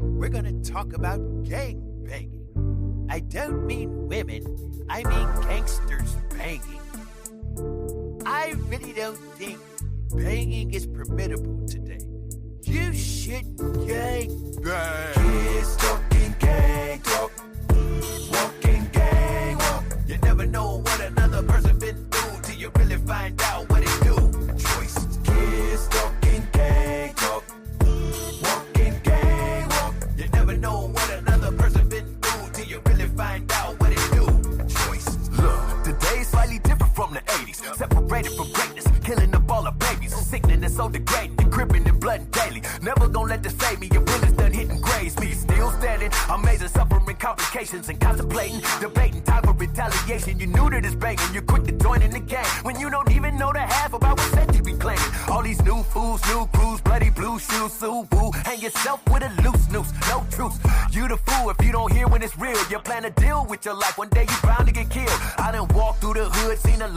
we're gonna talk about gang banging. I don't mean women, I mean gangsters banging. I really don't think banging is permittable today. You should gang bang. Kids talking gang talk, walking gang walk. You never know what another person been through till you really find out what it do. Choices. Kids talking gang talk, walking gang walk. You never know what another person been through till you really find out what it do. Choices. Look, today's slightly different from the 80s. Separated from greatness, killing up all the babies. Sickening and so degrading, cripping and blood daily. Never gonna let this save me. Your bullets done hitting graves. Me still standing, amazing, suffering complications and contemplating, debating, time for retaliation. You new to this banging, you're quick to join in the game when you don't even know the half about what set you be claiming. All these new fools, new crews, bloody blue shoes, so woo. Hang yourself with a loose noose, no truth. You the fool if you don't hear when it's real. You plan to deal with your life, one day you bound to get killed. I done walked through the hood, seen a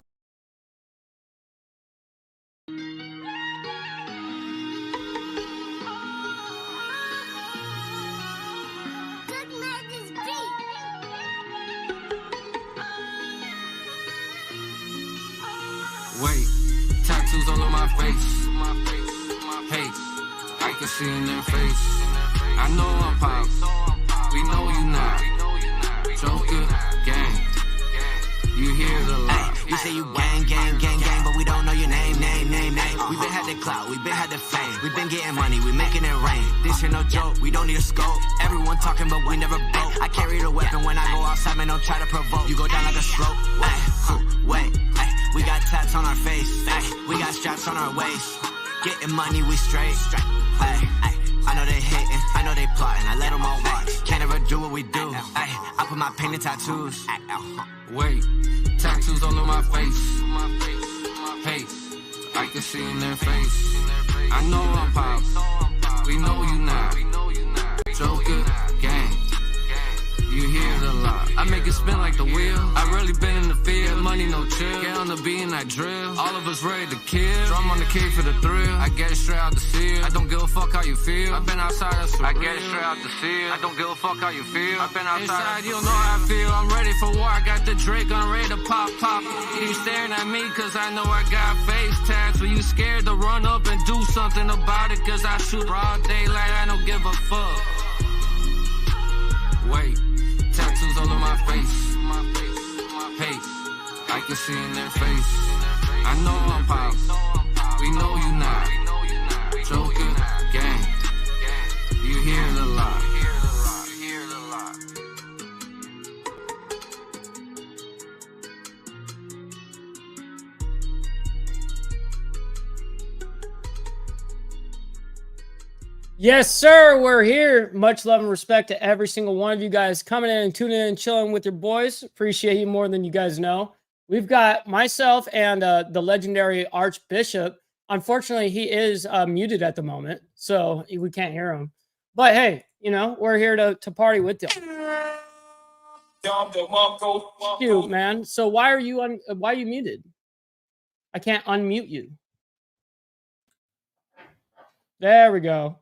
Wait, tattoos all on my face. Hey, I can see in their face. I know I'm pop. We know you not. Joker, gang. You hear the lie. You say you gang, gang, gang, gang, but we don't know your name. We been had the clout, we been had the fame. We been getting money, we making it rain. This here no joke, we don't need a scope. Everyone talking, but we never broke. I carry the weapon when I go outside, man, don't try to provoke. You go down like a slope. Wait, we got tats on our face. We got straps on our waist. Getting money, we straight. I know they hating, I know they plotting. I let them all watch. Can't ever do what we do. I put my pain in tattoos. Wait, tattoos all on my face. Hey, I can see in their face. I know I'm pop. We know you not. Joker, gang. You hear the lie. I make it spin like the wheel. I really been in the field. Money, no chill. Get on the beat and I drill. All of us ready to kill. Drum on the key for the thrill. I get it straight out the seal. I don't give a fuck how you feel. I've been outside, that's for real. I get it straight out the seal. I don't give a fuck how you feel. I've been outside. Inside, you don't know how I feel. I'm ready for war. I got the Drake, I'm ready to pop. You staring at me cause I know I got face tats. But you scared to run up and do something about it cause I shoot broad daylight. I don't give a fuck. Wait. Tattoos all on my face. Hey, I can see in their face. I know I'm pop. We know you not. Joker, gang. You hear the lie. Yes, sir. We're here. Much love and respect to every single one of you guys coming in and tuning in and chilling with your boys. Appreciate you more than you guys know. We've got myself and the legendary Archbishop. Unfortunately, he is muted at the moment, so we can't hear him. But hey, you know, we're here to party with you. Shoot, man. So why are you muted? I can't unmute you. There we go.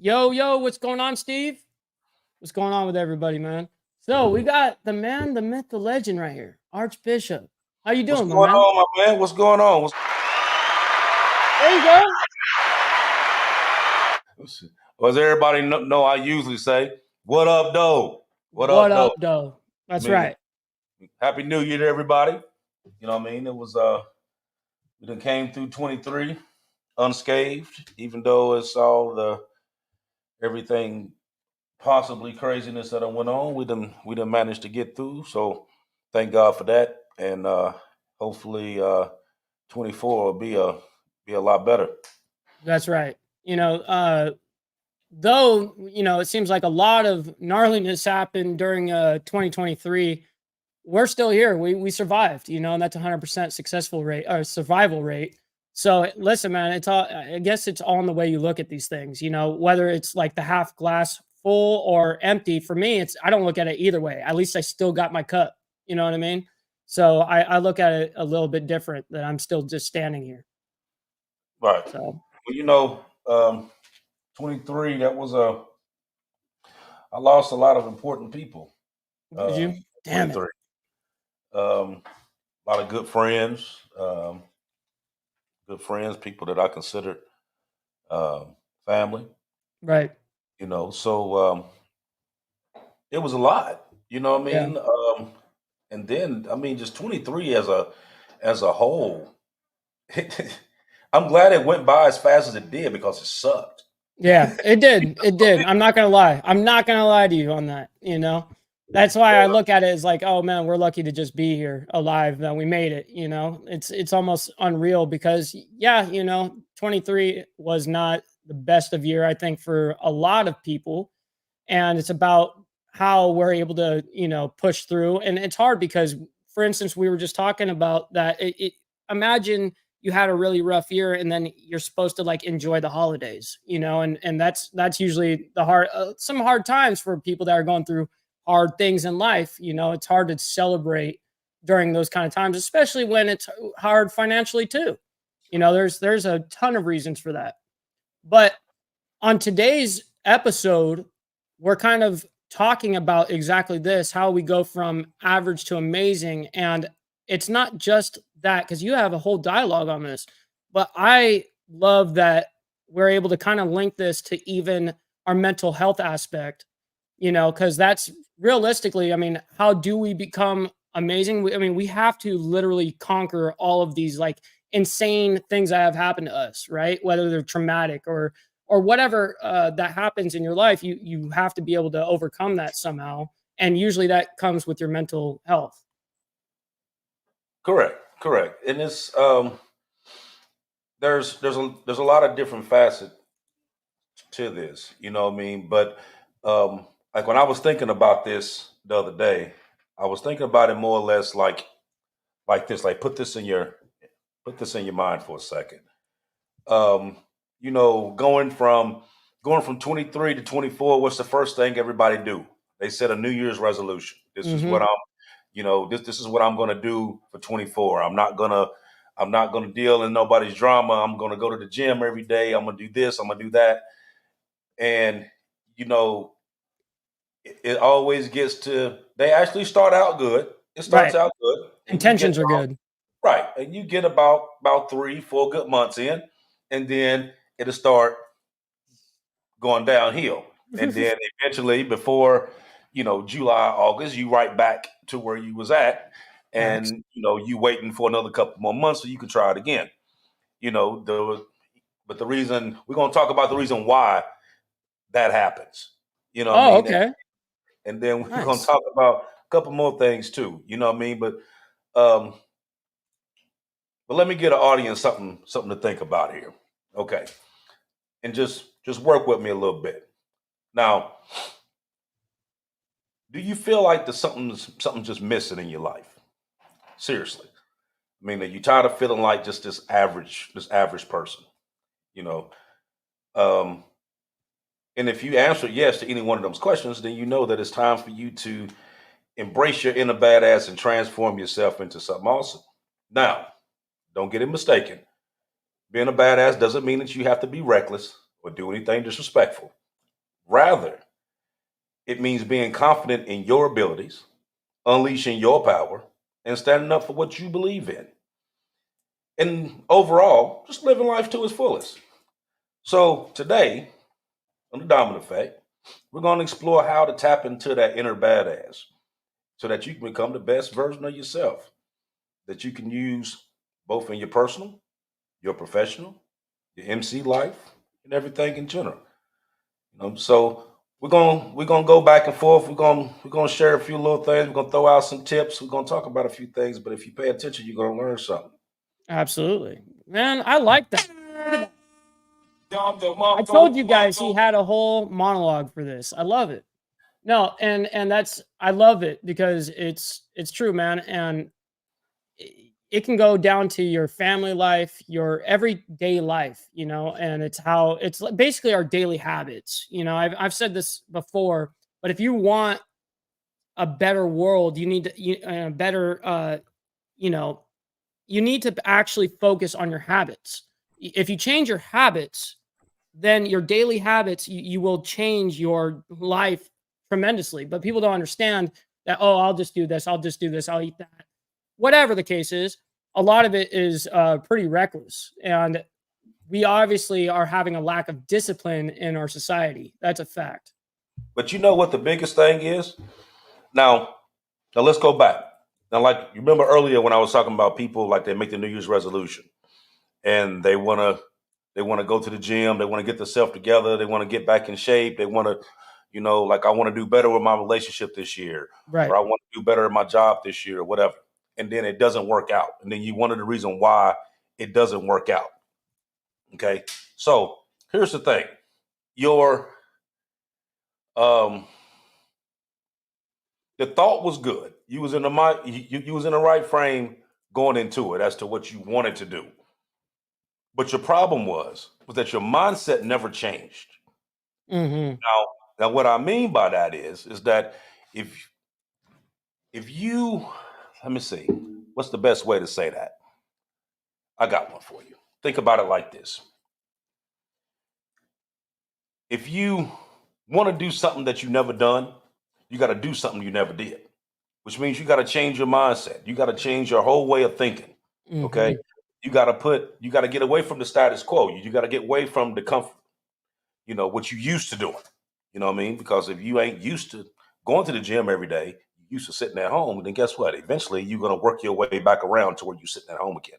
Yo, what's going on, Steve? What's going on with everybody, man? So we got the man, the myth, the legend right here, Archbishop. How you doing, What's going on, my man? What's going on? There you go. Well, as everybody know, I usually say, "What up, though? What up, though?" That's right. Happy New Year to everybody. You know what I mean? It was we done came through 23 unscathed, even though it's all the everything possibly craziness that went on. We done managed to get through. So thank God for that. And hopefully 24 will be a lot better. That's right. You know, though, you know, it seems like a lot of gnarliness happened during 2023. We're still here. We survived, you know, and that's 100% successful rate or survival rate. So listen, man, it's all, I guess it's all in the way you look at these things, you know, whether it's like the half glass full or empty. For me, I don't look at it either way. At least I still got my cup. You know what I mean? So I look at it a little bit different, that I'm still just standing here. Right. So, well, you know, 23, that was I lost a lot of important people. Did you? Damn it. 23. A lot of good friends, people that I considered family. Right. So it was a lot. You know what I Yeah. mean? And then I mean, just 23 as a whole. I'm glad it went by as fast as it did because it sucked. Yeah, it did. It did. I'm not gonna lie. I'm not gonna lie to you on that. That's why I look at it as like, oh man, we're lucky to just be here alive, that we made it. It's almost unreal because yeah, 23 was not the best of year, I think, for a lot of people. And it's about how we're able to push through. And it's hard because, for instance, we were just talking about that imagine you had a really rough year and then you're supposed to like enjoy the holidays, and that's usually the hard some hard times for people that are going through hard things in life. It's hard to celebrate during those kind of times, especially when it's hard financially too. There's a ton of reasons for that. But on today's episode, we're kind of talking about exactly this, how we go from average to amazing. And it's not just that, because you have a whole dialogue on this, but I love that we're able to kind of link this to even our mental health aspect, because that's realistically, I mean, how do we become amazing? I mean, we have to literally conquer all of these like insane things that have happened to us, right? Whether they're traumatic or whatever that happens in your life, you have to be able to overcome that somehow, and usually that comes with your mental health. Correct. And it's there's a lot of different facets to this. You know what I mean? But like when I was thinking about this the other day, I was thinking about it more or less like this. Like put this in your mind for a second. Um, going from 23 to 24, what's the first thing everybody do? They set a New Year's resolution. This is what Hmm. this is what I'm gonna do for 24. I'm not gonna deal in nobody's drama. I'm gonna go to the gym every day. I'm gonna do this. I'm gonna do that. And you know, it always gets to. They actually start out good. It starts Right. out good, and you get Intentions are good. right, and you get about 3, 4 good months in, and then it'll start going downhill. And then eventually, before July, August, you right back to where you was at, Facts. and you waiting for another couple more months so you can try it again. You know the but the reason we're going to talk about the reason why that happens. You know what I Oh, mean? okay. And then we're going to Nice. talk about a couple more things too. You know what I mean? Um, but let me get an audience something to think about here. Okay, and just work with me a little bit. Now, do you feel like there's something just missing in your life? Seriously. I mean, are you tired of feeling like just this average person? You know, um, and if you answer yes to any one of those questions, then you know that it's time for you to embrace your inner badass and transform yourself into something awesome. Now, don't get it mistaken. Being a badass doesn't mean that you have to be reckless or do anything disrespectful. Rather, it means being confident in your abilities, unleashing your power, and standing up for what you believe in. And overall, just living life to its fullest. So today, on the Dominant Effect, we're going to explore how to tap into that inner badass so that you can become the best version of yourself that you can use both in your personal, your professional, your MC life, and everything in general. So we're gonna go back and forth. We're gonna share a few little things. We're gonna throw out some tips. We're gonna talk about a few things. But if you pay attention, you're gonna learn something. Absolutely. Man, I like that. I told you guys he had a whole monologue for this. I love it. No, and that's I love it because it's true, man. And it can go down to your family life, your everyday life, and it's how basically our daily habits. I've said this before, but if you want a better world, you need to better you know you need to actually focus on your habits. If you change your habits, then your daily habits, you will change your life tremendously, but people don't understand that, oh, I'll just do this, I'll just do this, I'll eat that. Whatever the case is, a lot of it is pretty reckless. And we obviously are having a lack of discipline in our society. That's a fact. But you know what the biggest thing is? Now, now let's go back. Now, like you remember earlier when I was talking about people like they make the New Year's resolution and they wanna go to the gym, they want to get themselves together, they want to get back in shape, they want to, like I want to do better with my relationship this year, Right. or I want to do better at my job this year, or whatever. And then it doesn't work out. And then you wonder the reason why it doesn't work out. Okay. So here's the thing. Your um the thought was good. You was in the mind, you was in the right frame going into it as to what you wanted to do. But your problem was that your mindset never changed. Hmm. Now what I mean by that is that if if you let me see, what's the best way to say that? I got one for you. Think about it like this. If you want to do something that you never done, you got to do something you never did, which means you got to change your mindset. You got to change your whole way of thinking. Okay. Hmm. You got to get away from the status quo. You got to get away from the comfort, what you used to doing. You know what I mean? Because if you ain't used to going to the gym every day, you used to sitting at home, then guess what? Eventually you're going to work your way back around to where you're sitting at home again.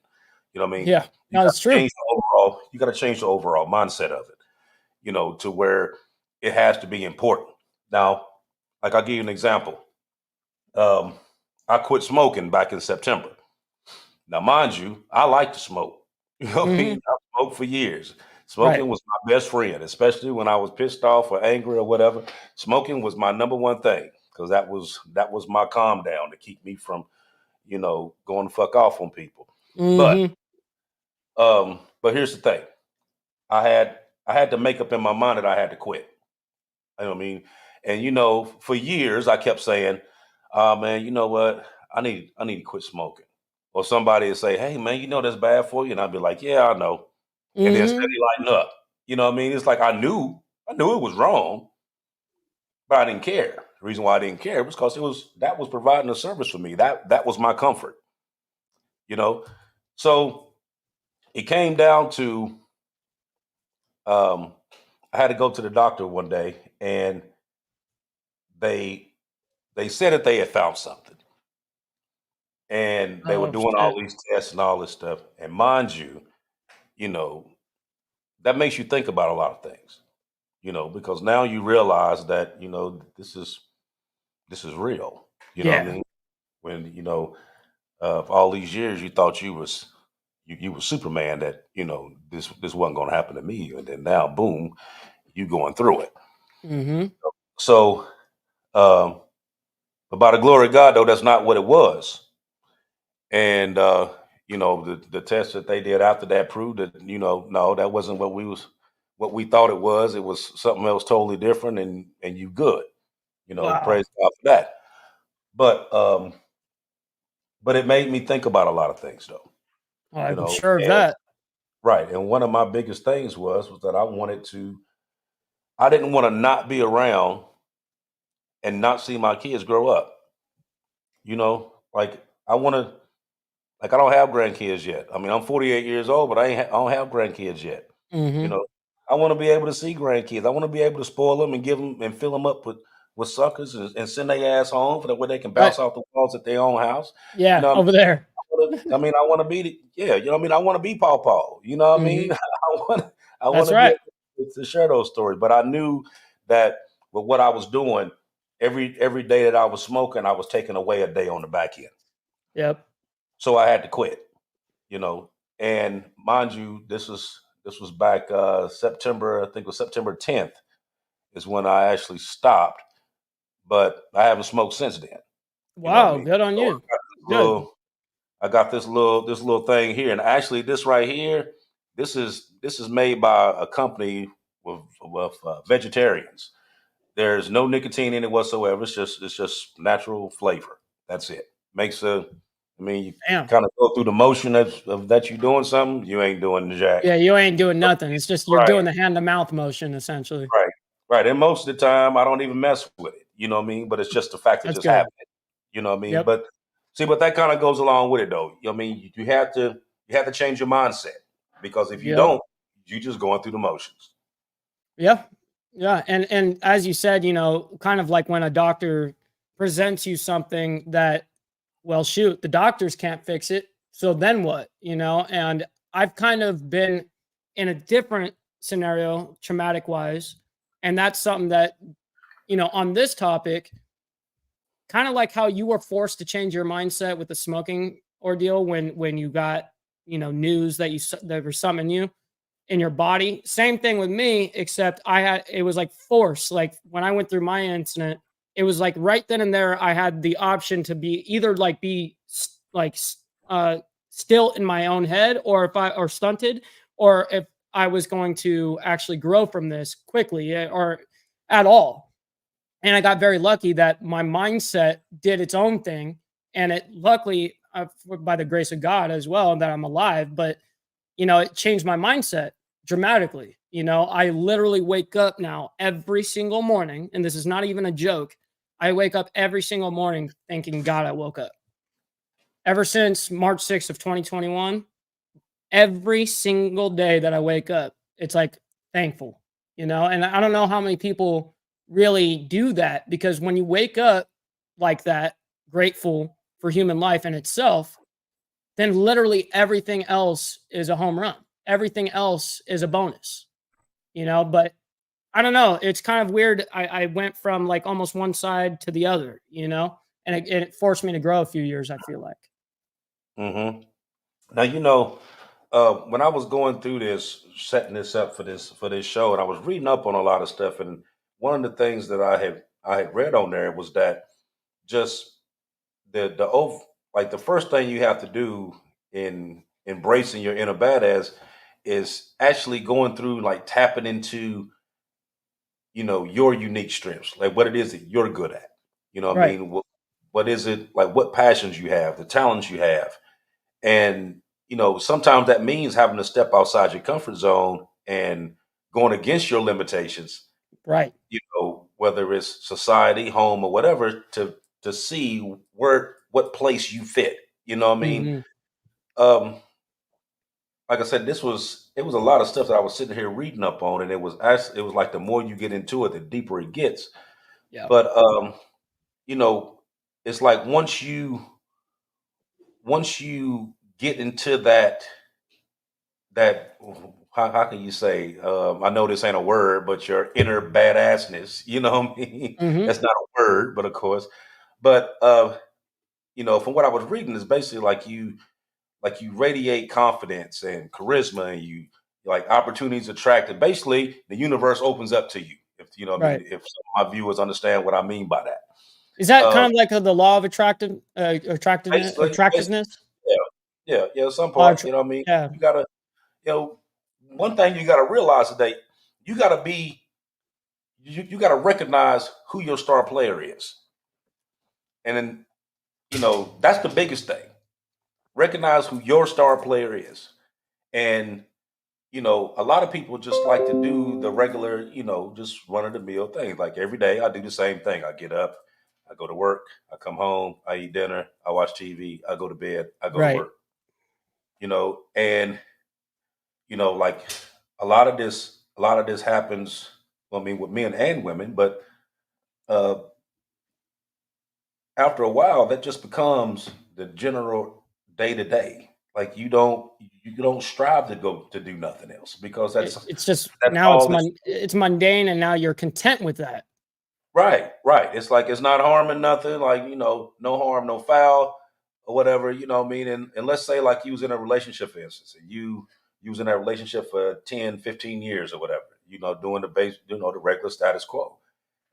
You know what I mean? Yeah, You no, got it's to true. change the overall, you got to change the overall mindset of it, to where it has to be important. Now, like I'll give you an example. Um, I quit smoking back in September. Now, mind you, I like to smoke. You know what I Hmm. mean? I smoked for years. Right. Smoking was my best friend, especially when I was pissed off or angry or whatever. Smoking was my number one thing because that was my calm down to keep me from, going the fuck off on people. But Hmm. but here's the thing. I had I had to make up in my mind that I had to quit. You know what I mean? And for years I kept saying, man, you know what? I need to quit smoking. Or somebody would say, hey man, that's bad for you. And I'd be like, yeah, I know. And then Hmm. steady lighten up. You know what I mean? It's like I knew it was wrong, but I didn't care. The reason why I didn't care was because that was providing a service for me. That was my comfort, you know. So it came down to um I had to go to the doctor one day and they they said that they had found something. And they were Oh doing shit. all these tests and all this stuff. And mind you, you know, that makes you think about a lot of things, because now you realize that, this is real. You know what I Yeah. mean? When, for all these years you thought you were Superman, that, this wasn't gonna happen to me. And then now boom, you going through it. Hmm. So um, but by the glory of God though, that's not what it was. And the test that they did after that proved that, no, that wasn't what we thought it was. It was something else totally different, and you good. Wow. Praise God for that. But it made me think about a lot of things though. I'm sure of And that. right. And one of my biggest things was that I didn't want to not be around and not see my kids grow up. Like I want to. Like I don't have grandkids yet. I mean, I'm 48 years old, but I don't have grandkids yet. You Hmm. know, I want to be able to see grandkids. I want to be able to spoil them and give them and fill them up with suckers and send their ass home for that way they can Right. bounce off the walls at their own house. You Yeah, know, over there. I want to be yeah. You know what I mean? I want to be Paw Paw. You know what I mean? Hmm. I want That's to be right. able to share those stories. But I knew that with what I was doing, every day that I was smoking, I was taking away a day on the back end. Yep. So I had to quit. you know. And mind you, this was back September. I think it was September 10th is when I actually stopped. But I haven't smoked since then. You know what I Wow. mean? Good on So you. Good. I got this little thing here, and actually this right here, this is made by a company with vegetarians. There's no nicotine in it whatsoever. It's just natural flavor. That's it. Makes a I mean, you Damn. kind of go through the motion of that you're doing something, you ain't doing the jack. Yeah, you ain't doing nothing. It's just you're Right, doing the hand to mouth motion essentially. right, right. And most of the time, I don't even mess with it. You know what I mean? But it's just the fact that That's just good. happened. You know what I mean? Yep. But see, but that kind of goes along with it, though. You know what I mean? You have to change your mindset because if you Yep. don't, you're just going through the motions. Yeah. Yeah. And as you said, kind of like when a doctor presents you something that, well, shoot, the doctors can't fix it. So then what? And I've kind of been in a different scenario, traumatic wise. And that's something that, on this topic, kind of like how you were forced to change your mindset with the smoking ordeal when you got, news that there was something in you in your body. Same thing with me, except it was like force. Like when I went through my incident, it was like right then and there, I had the option to be either like still in my own head, or stunted, or if I was going to actually grow from this quickly, or at all. And I got very lucky that my mindset did its own thing. And it luckily, by the grace of God as well, that I'm alive, but it changed my mindset dramatically. I literally wake up now every single morning, and this is not even a joke. I wake up every single morning thanking God I woke up. Ever since March 6th of 2021, every single day that I wake up, it's like thankful, and I don't know how many people really do that, because when you wake up like that, grateful for human life in itself, then literally everything else is a home run. Everything else is a bonus, but I don't know. It's kind of weird. I went from like almost one side to the other, and it forced me to grow a few years, I feel like. Hmm. Now, when I was going through this, setting this up for this show, and I was reading up on a lot of stuff, and one of the things that I had read on there was that just like the first thing you have to do in embracing your inner badass is actually going through, like, tapping into your unique strengths, like what it is that you're good at. You know what I Right. mean? What is it, like, what passions you have, the talents you have. And sometimes that means having to step outside your comfort zone and going against your limitations, Right. whether it's society, home, or whatever, to see what place you fit. You know what I mean? Hmm. Um, like I said, it was a lot of stuff that I was sitting here reading up on, and it was like the more you get into it, the deeper it gets. Yeah. But you know, it's like once you get into that how can you say, I know this ain't a word, but your inner badassness, you know what I mean? Hmm. That's not a word, but of course. But from what I was reading, is basically like you radiate confidence and charisma, and you, like, opportunities attract, and basically the universe opens up to you. If you know what I mean, Right. if some of my viewers understand what I mean by that. Is that Uh kind of like the law of basically, attractiveness? yeah, some Law part, of you know what I mean? Yeah. You gotta, one thing you gotta realize today, you gotta be you gotta recognize who your star player is. And then, that's the biggest thing. Recognize who your star player is. And a lot of people just like to do the regular, just run of the mill thing. Like every day, I do the same thing. I get up, I go to work, I come home, I eat dinner, I watch TV, I go to bed, I go to Right. work. And like, a lot of this happens. I mean, with men and women, but uh, after a while, that just becomes the general day to day. Like, you don't strive to go to do nothing else, because It's just that's now all this. it's mundane, and now you're content with that. Right, right. It's like it's not harming nothing. Like, no harm, no foul, or whatever. You know what I mean? And let's say, like, you was in a relationship, for instance, and you was in that relationship for 10, 15 years or whatever. Doing the regular status quo.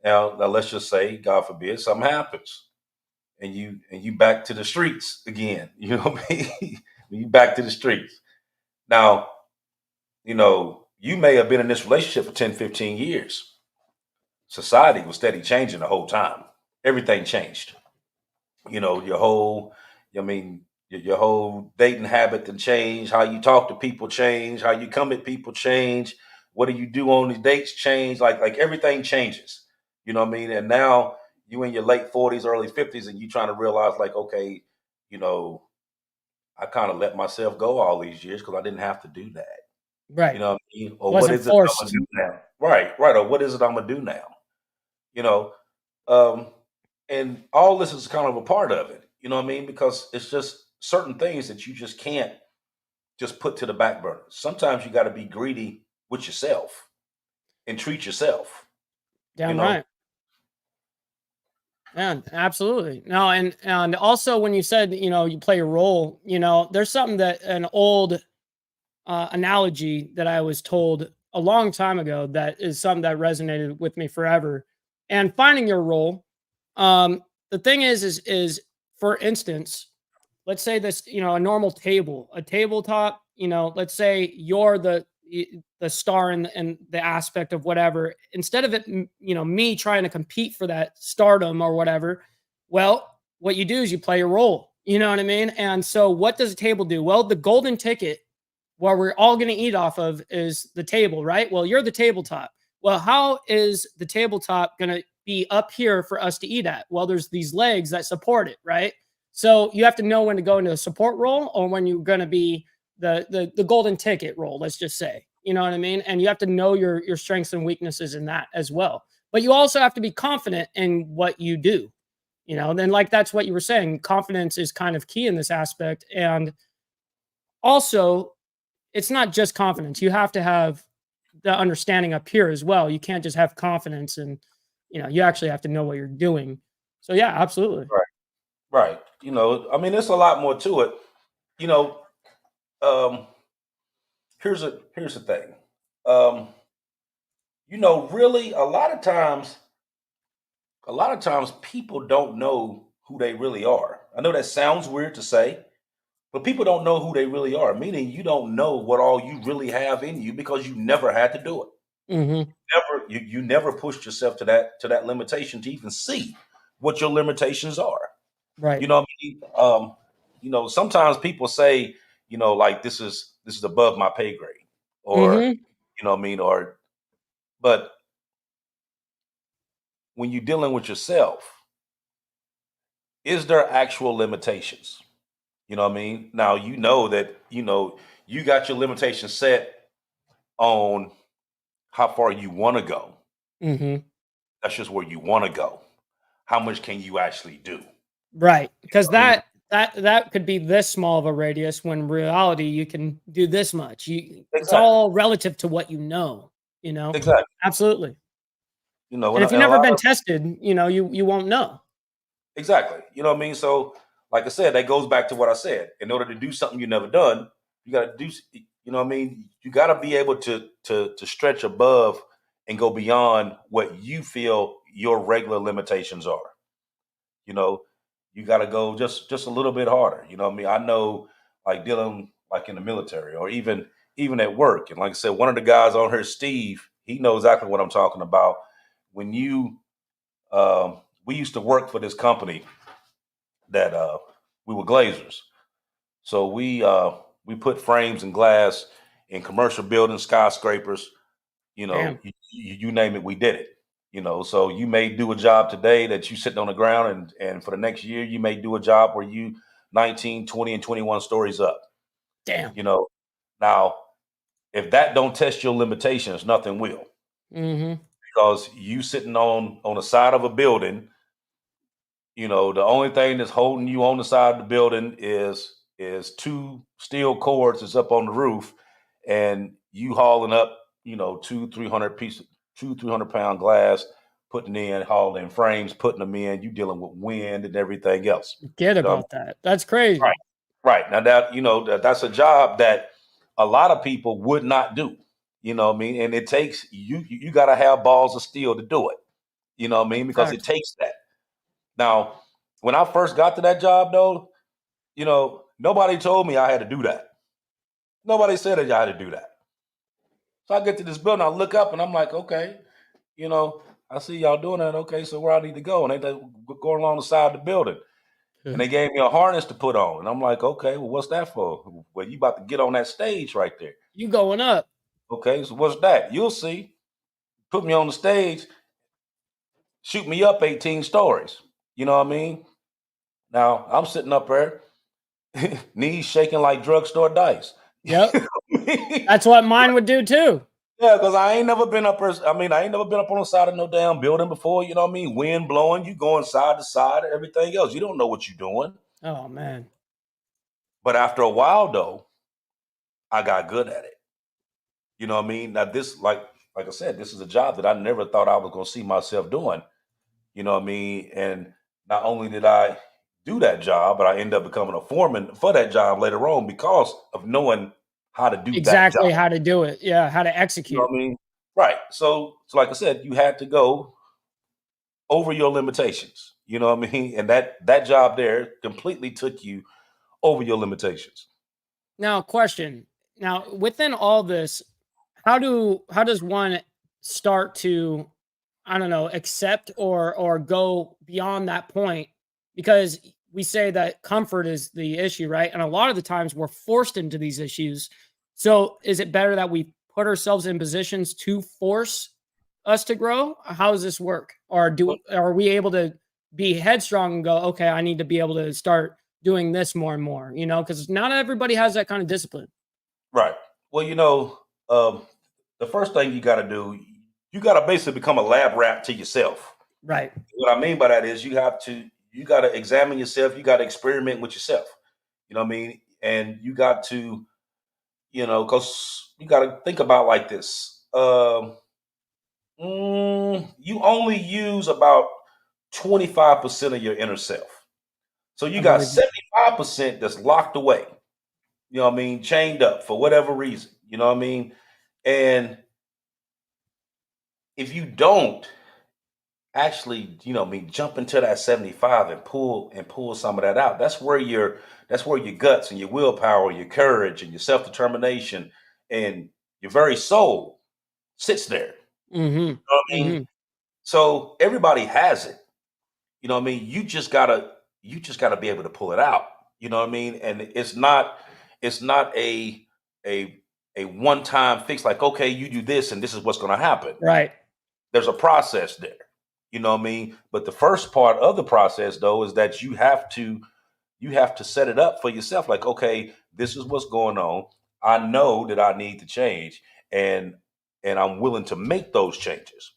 Now let's just say, God forbid, something happens, and you back to the streets again. You know what I mean? You back to the streets. Now, you may have been in this relationship for 10, 15 years. Society was steady changing the whole time. Everything changed. Your whole, I mean, your whole dating habit to change. How you talk to people change. How you come at people change. What do you do on the dates change? Like everything changes. You know what I mean? And now you in your late 40s, early 50s, and you trying to realize like, okay, you know, I kind of let myself go all these years because I didn't have to do that. You Right. know what I mean? Or what Wasn't is it I'm gonna forced. do now? Right, right. Or what is it I'm gonna do now? You know, um, and all this is kind of a part of it. You know what I mean? Because it's just certain things that you just can't just put to the back burner. Sometimes you got to be greedy with yourself and treat yourself. You Damn know, right. Yeah, absolutely. No, and also when you said, you play a role, there's something that an old analogy that I was told a long time ago that is something that resonated with me forever. And finding your role, the thing is for instance, let's say this, a normal table, a tabletop, let's say you're the star in the aspect of whatever. Instead of it, me trying to compete for that stardom or whatever, well, what you do is you play a role. You know what I mean? And so, what does a table do? Well, the golden ticket, where we're all going to eat off of, is the table, right? Well, you're the tabletop. Well, how is the tabletop going to be up here for us to eat at? Well, there's these legs that support it, right? So you have to know when to go into a support role or when you're going to be the golden ticket role, let's just say. You know what I mean? And you have to know your strengths and weaknesses in that as well. But you also have to be confident in what you do. Then like that's what you were saying. Confidence is kind of key in this aspect. And also, it's not just confidence. You have to have the understanding up here as well. You can't just have confidence, and you actually have to know what you're doing. So yeah, absolutely. right, right. I mean, there's a lot more to it. You know, um, here's the thing. Um, really, a lot of times people don't know who they really are. I know that sounds weird to say, but people don't know who they really are, meaning you don't know what all you really have in you because you never had to do it. Hmm. You never pushed yourself to that limitation to even see what your limitations are. Right. You know what I mean? Sometimes people say, like this is above my pay grade, or Hmm. you know what I mean, or but when you're dealing with yourself, is there actual limitations? You know what I mean? Now you know that you got your limitations set on how far you want to go. Hmm. That's just where you want to go. How much can you actually do? Right. Because I mean, that could be this small of a radius when in reality you can do this much. It's exactly, all relative to what you know. You know. exactly. Absolutely. And And, if you've and a never lot been of tested, you won't know. exactly. You know what I mean? So, like I said, that goes back to what I said. In order to do something you've never done, you got to do. You know what I mean? You got to be able to stretch above and go beyond what you feel your regular limitations are. You know, you got to go just a little bit harder. You know what I mean? I know, like dealing like in the military or even at work. And like I said, one of the guys on here, Steve, he knows exactly what I'm talking about. When we used to work for this company that we were glazers. So we put frames and glass in commercial buildings, skyscrapers. Damn. You name it, we did it. So you may do a job today that you sitting on the ground, and for the next year you may do a job where you 19, 20, and 21 stories up. Damn. You know, now if that don't test your limitations, nothing will. Hmm. Because you sitting on the side of a building. The only thing that's holding you on the side of the building is two steel cords that's up on the roof, and you hauling up, 300 pound glass, putting in, hauling in frames, putting them in. You dealing with wind and everything else. Forget You know what I mean? about that. That's crazy. Right, right. Now that's a job that a lot of people would not do. You know what I mean? And it takes you got to have balls of steel to do it. You know what I mean? Because it Fact. takes that. Now, when I first got to that job, though, nobody told me I had to do that. Nobody said that I had to do that. So I get to this building, I look up, and I'm like, okay, you know, I see y'all doing that. Okay, so where I need to go? And they going along the side of the building, and they gave me a harness to put on, and I'm like, okay, well, what's that for? Well, you about to get on that stage right there. You going up. Okay, so what's that? You'll see. Put me on the stage. shoot me up 18 stories. You know what I mean? Now I'm sitting up there, knees shaking like drugstore dice. Yep. You know what I mean? That's what mine would do too. Yeah, because I ain't never been up there. I mean, I ain't never been up on the side of no damn building before. You know what I mean? Wind blowing, you going side to side, everything else. You don't know what you're doing. Oh man. But after a while, though, I got good at it. You know what I mean? Now this, like I said, this is a job that I never thought I was going to see myself doing. You know what I mean? And not only did I do that job, but I ended up becoming a foreman for that job later on because of knowing how to do that job. Exactly how to do it. Yeah, how to You know execute. what I mean? Right. So like I said, you had to go over your limitations. You know what I mean? And that job there completely took you over your limitations. Now, question. Now, within all this, how does one start to, I don't know, accept or go beyond that point? Because we say that comfort is the issue, right? And a lot of the times we're forced into these issues. So, is it better that we put ourselves in positions to force us to grow? How does this work? Or are we able to be headstrong and go, okay, I need to be able to start doing this more and more, because not everybody has that kind of discipline. Right. Well, the first thing you got to do, you got to basically become a lab rat to yourself. Right. What I mean by that is you got to examine yourself. You got to experiment with yourself. You know what I mean? And you got to, because you got to think about like this. You only use about 25% of your inner self. So you I got believe you. 75% that's locked away. You know what I mean? Chained up for whatever reason. You know what I mean? And if you don't actually, jump into that 75 and pull some of that out, that's where your guts and your willpower, your courage and your self-determination and your very soul sits there. Mm-hmm. You know what I mean? Mm-hmm. So everybody has it. You know what I mean? You just gotta be able to pull it out. You know what I mean? And it's not a one-time fix like, okay, you do this and this is what's gonna happen. Right. There's a process there. You know what I mean? But the first part of the process though is that you have to set it up for yourself. Like, okay, this is what's going on. I know that I need to change and I'm willing to make those changes.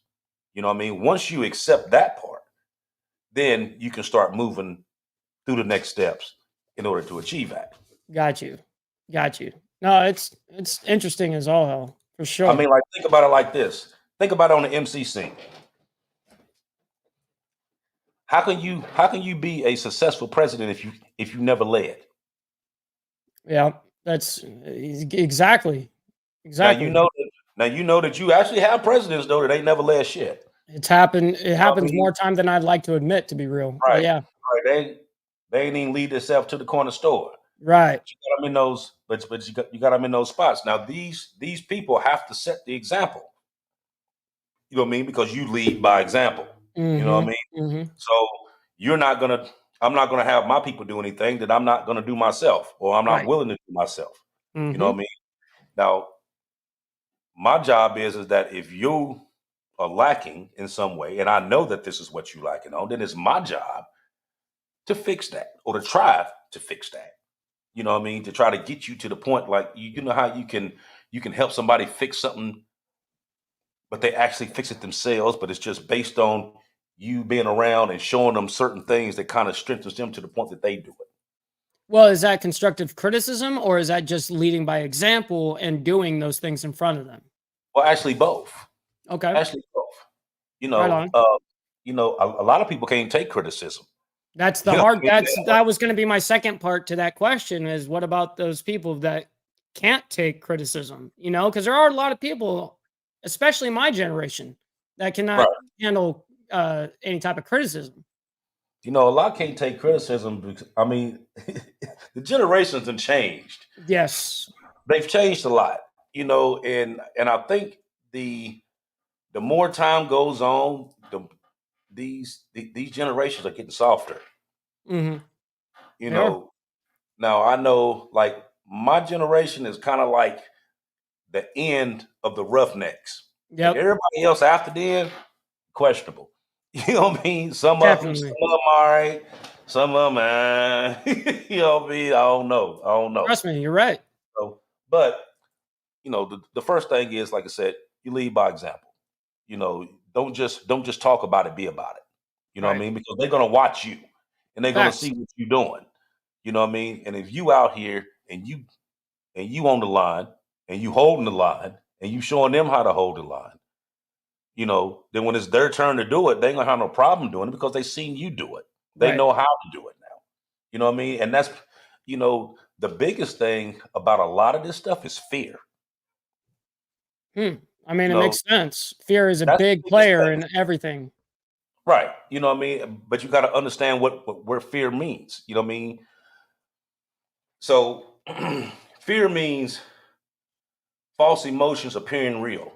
You know what I mean? Once you accept that part, then you can start moving through the next steps in order to achieve that. Got you. Got you. No, it's interesting as all hell for sure. I mean, like, think about it like this. Think about it on the MC scene. How can you be a successful president if you never led? Yeah, that's exactly. Now you know that you actually have presidents though that ain't never led shit. It's happened. It happens mean? more time than I'd like to admit, to be real. But Right. yeah. Right. They ain't even lead themselves to the corner store. Right. But you got them in those, but you got them in those spots. Now these people have to set the example. You know what I mean? Because you lead by example. Mm-hmm. You know what I mean? Mm-hmm. So I'm not gonna have my people do anything that I'm not gonna do myself, or I'm not Right. willing to do myself. Mm-hmm. You know what I mean? Now, my job is that if you are lacking in some way, and I know that this is what you lacking on, then it's my job to fix that or to try to fix that. You know what I mean? To try to get you to the point, like you know how you can help somebody fix something, but they actually fix it themselves, but it's just based on you being around and showing them certain things that kind of strengthens them to the point that they do it. Well, is that constructive criticism or is that just leading by example and doing those things in front of them? Well, actually both. Okay. Actually both. Right on. A lot of people can't take criticism. That's the You know hard. what I mean? That was going to be my second part to that question is what about those people that can't take criticism? Because there are a lot of people, especially my generation, that cannot Right. handle any type of criticism. A lot can't take criticism because, I mean, the generations have changed. Yes. They've changed a lot, and I think the more time goes on, these generations are getting softer. Mm-hmm. Now I know like my generation is kind of like the end of the roughnecks. Yep. Like everybody else after then, questionable. You know what I mean? Some of them Definitely. all right. Some of them, you know what I mean? I don't know. Trust me, you're right. So, but the first thing is, like I said, you lead by example. Don't just talk about it, be about it. You know what I Right. mean? Because they're gonna watch you and they're gonna Facts. see what you're doing. You know what I mean? And if you out here and you on the line and you holding the line and you showing them how to hold the line, then when it's their turn to do it, they ain't gonna have no problem doing it because they seen you do it. They Right. know how to do it now. You know what I mean? And that's the biggest thing about a lot of this stuff is fear. Hmm. I mean, You it know, makes sense. Fear is a that's big the biggest player thing. in everything. Right. You know what I mean? But you got to understand what fear means. You know what I mean? So fear means false emotions appearing real. Wow.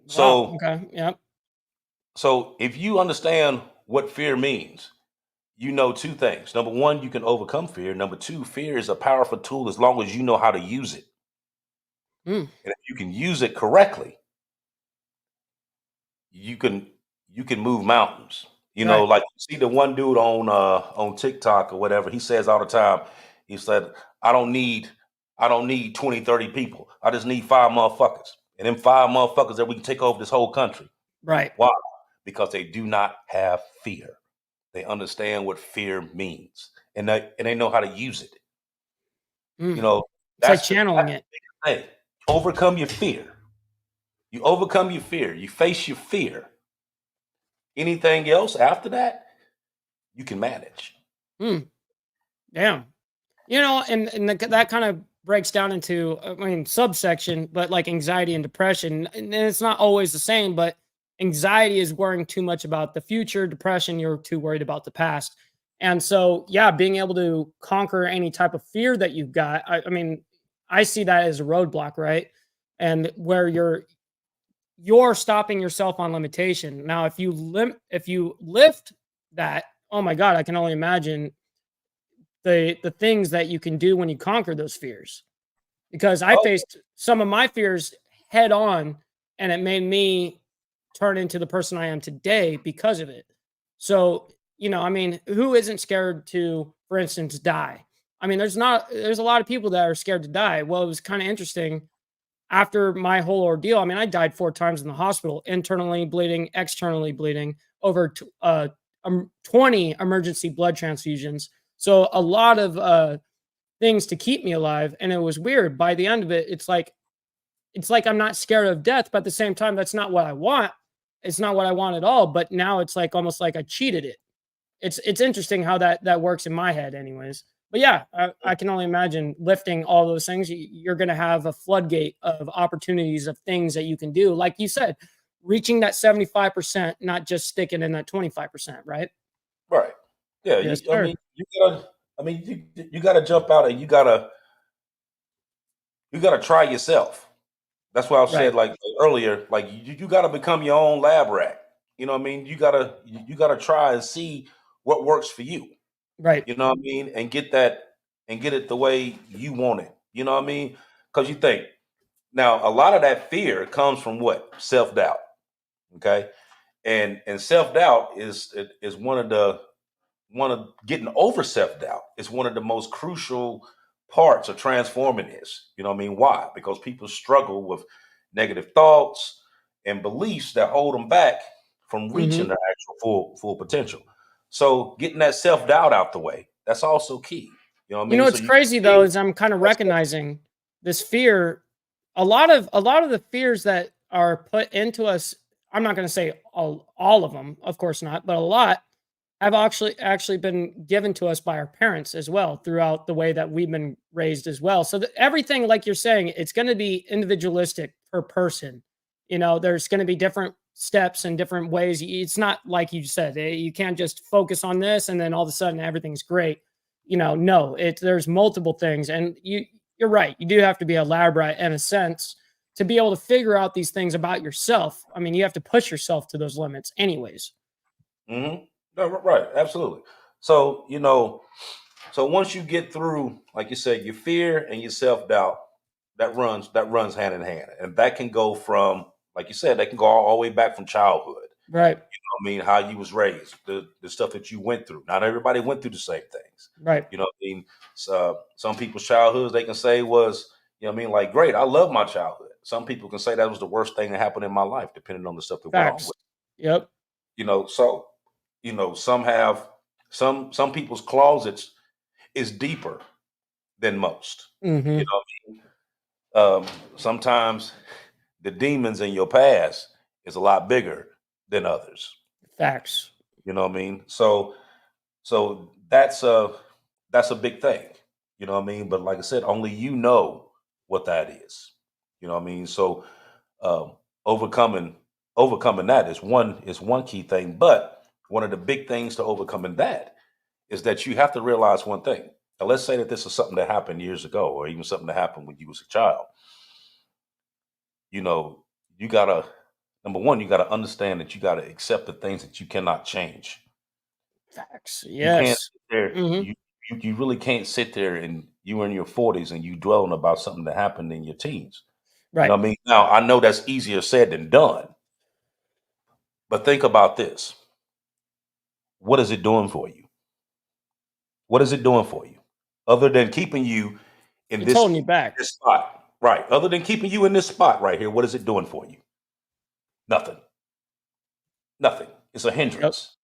So Okay. Yep. so if you understand what fear means, you know two things. Number one, you can overcome fear. Number two, fear is a powerful tool as long as you know how to use it. Hmm. And if you can use it correctly, you can you can move mountains. Right. Like you see the one dude on TikTok or whatever, he says all the time, he said, I don't need 20, 30 people. I just need five motherfuckers. And them five motherfuckers that we can take over this whole country. Right. Why? Because they do not have fear. They understand what fear means. And they know how to use it. Hmm. You know, It's like that's channeling the it. biggest thing. Overcome your fear. You overcome your fear. You face your fear. Anything else after that, you can manage. Hmm. Damn. And that kind of breaks down into, I mean, subsection, but like anxiety and depression. And it's not always the same, but anxiety is worrying too much about the future. Depression, you're too worried about the past. And so, yeah, being able to conquer any type of fear that you've got, I mean, I see that as a roadblock, right? And where you're stopping yourself on limitation. Now, if you lift that, oh my God, I can only imagine the things that you can do when you conquer those fears. Because I Oh, faced some of my fears head on, and it made me turn into the person I am today because of it. So, I mean, who isn't scared to, for instance, die? I mean, there's a lot of people that are scared to die. Well, it was kind of interesting after my whole ordeal. I mean, I died 4 times in the hospital, internally bleeding, externally bleeding, over 20 emergency blood transfusions. So a lot of things to keep me alive, and it was weird. By the end of it, it's like I'm not scared of death, but at the same time, that's not what I want. It's not what I want at all. But now it's like almost like I cheated it. It's interesting how that works in my head, anyways. But yeah, I can only imagine lifting all those things. You're going to have a floodgate of opportunities of things that you can do. Like you said, reaching that 75%, not just sticking in that 25%, right? right. Yeah. Yes, I sir. mean, you gotta jump out and you gotta try yourself. That's why I Right, said like earlier, like you gotta become your own lab rat. You know what I mean? You gotta try and see what works for you. right. You know what I mean? And get that and get it the way you want it. You know what I mean? Because you think now a lot of that fear comes from what? Self-doubt. Okay. And self-doubt is one of getting over self-doubt is one of the most crucial parts of transforming this. You know what I mean? Why? Because people struggle with negative thoughts and beliefs that hold them back from reaching Hmm. their actual full potential. So getting that self-doubt out the way, that's also key. You know what I You know mean? So what's you crazy though can is I'm kind of that's that. recognizing this fear. A lot of the fears that are put into us, I'm not going to say all of them, of course not, but a lot have actually been given to us by our parents as well throughout the way that we've been raised as well. So that everything, like you're saying, it's going to be individualistic per person. There's going to be different steps and different ways. It's not like you said, you can't just focus on this and then all of a sudden everything's great. No, there's multiple things, and you're right. You do have to be a lab rat in a sense to be able to figure out these things about yourself. I mean, you have to push yourself to those limits, anyways. Mm-hmm. No, right, absolutely. So so once you get through, like you said, your fear and your self doubt, that runs hand in hand, and that can go from, like you said, that can go all the way back from childhood. Right. I mean, how you was raised, the stuff that you went through. Not everybody went through the same things. Right. You know what I mean? So, some people's childhoods they can say was, you know what I mean, like great. I love my childhood. Some people can say that was the worst thing that happened in my life, depending on the stuff that went on Facts. with. Yep. So some have some people's closets is deeper than most. You Mm-hmm. know, sometimes the demons in your past is a lot bigger than others. Facts. You know what I mean? So that's a big thing. You know what I mean? But like I said, only you know what that is. You know what I mean? So um, overcoming overcoming that is one key thing. But one of the big things to overcoming that is that you have to realize one thing. Now, let's say that this is something that happened years ago, or even something that happened when you was a child. You know, you gotta number one, you gotta understand that you gotta accept the things that you cannot change. Facts. You can't Yes. sit there. Mm-hmm. You really can't sit there and you in your 40s and you dwelling about something that happened in your teens. You know Right. what I mean? Now I know that's easier said than done, but think about this. What is it doing for you? What is it doing for you? Other than keeping you in It's holding you back. this spot. Right. Other than keeping you in this spot right here, what is it doing for you? Nothing. Nothing. It's a Yep. hindrance.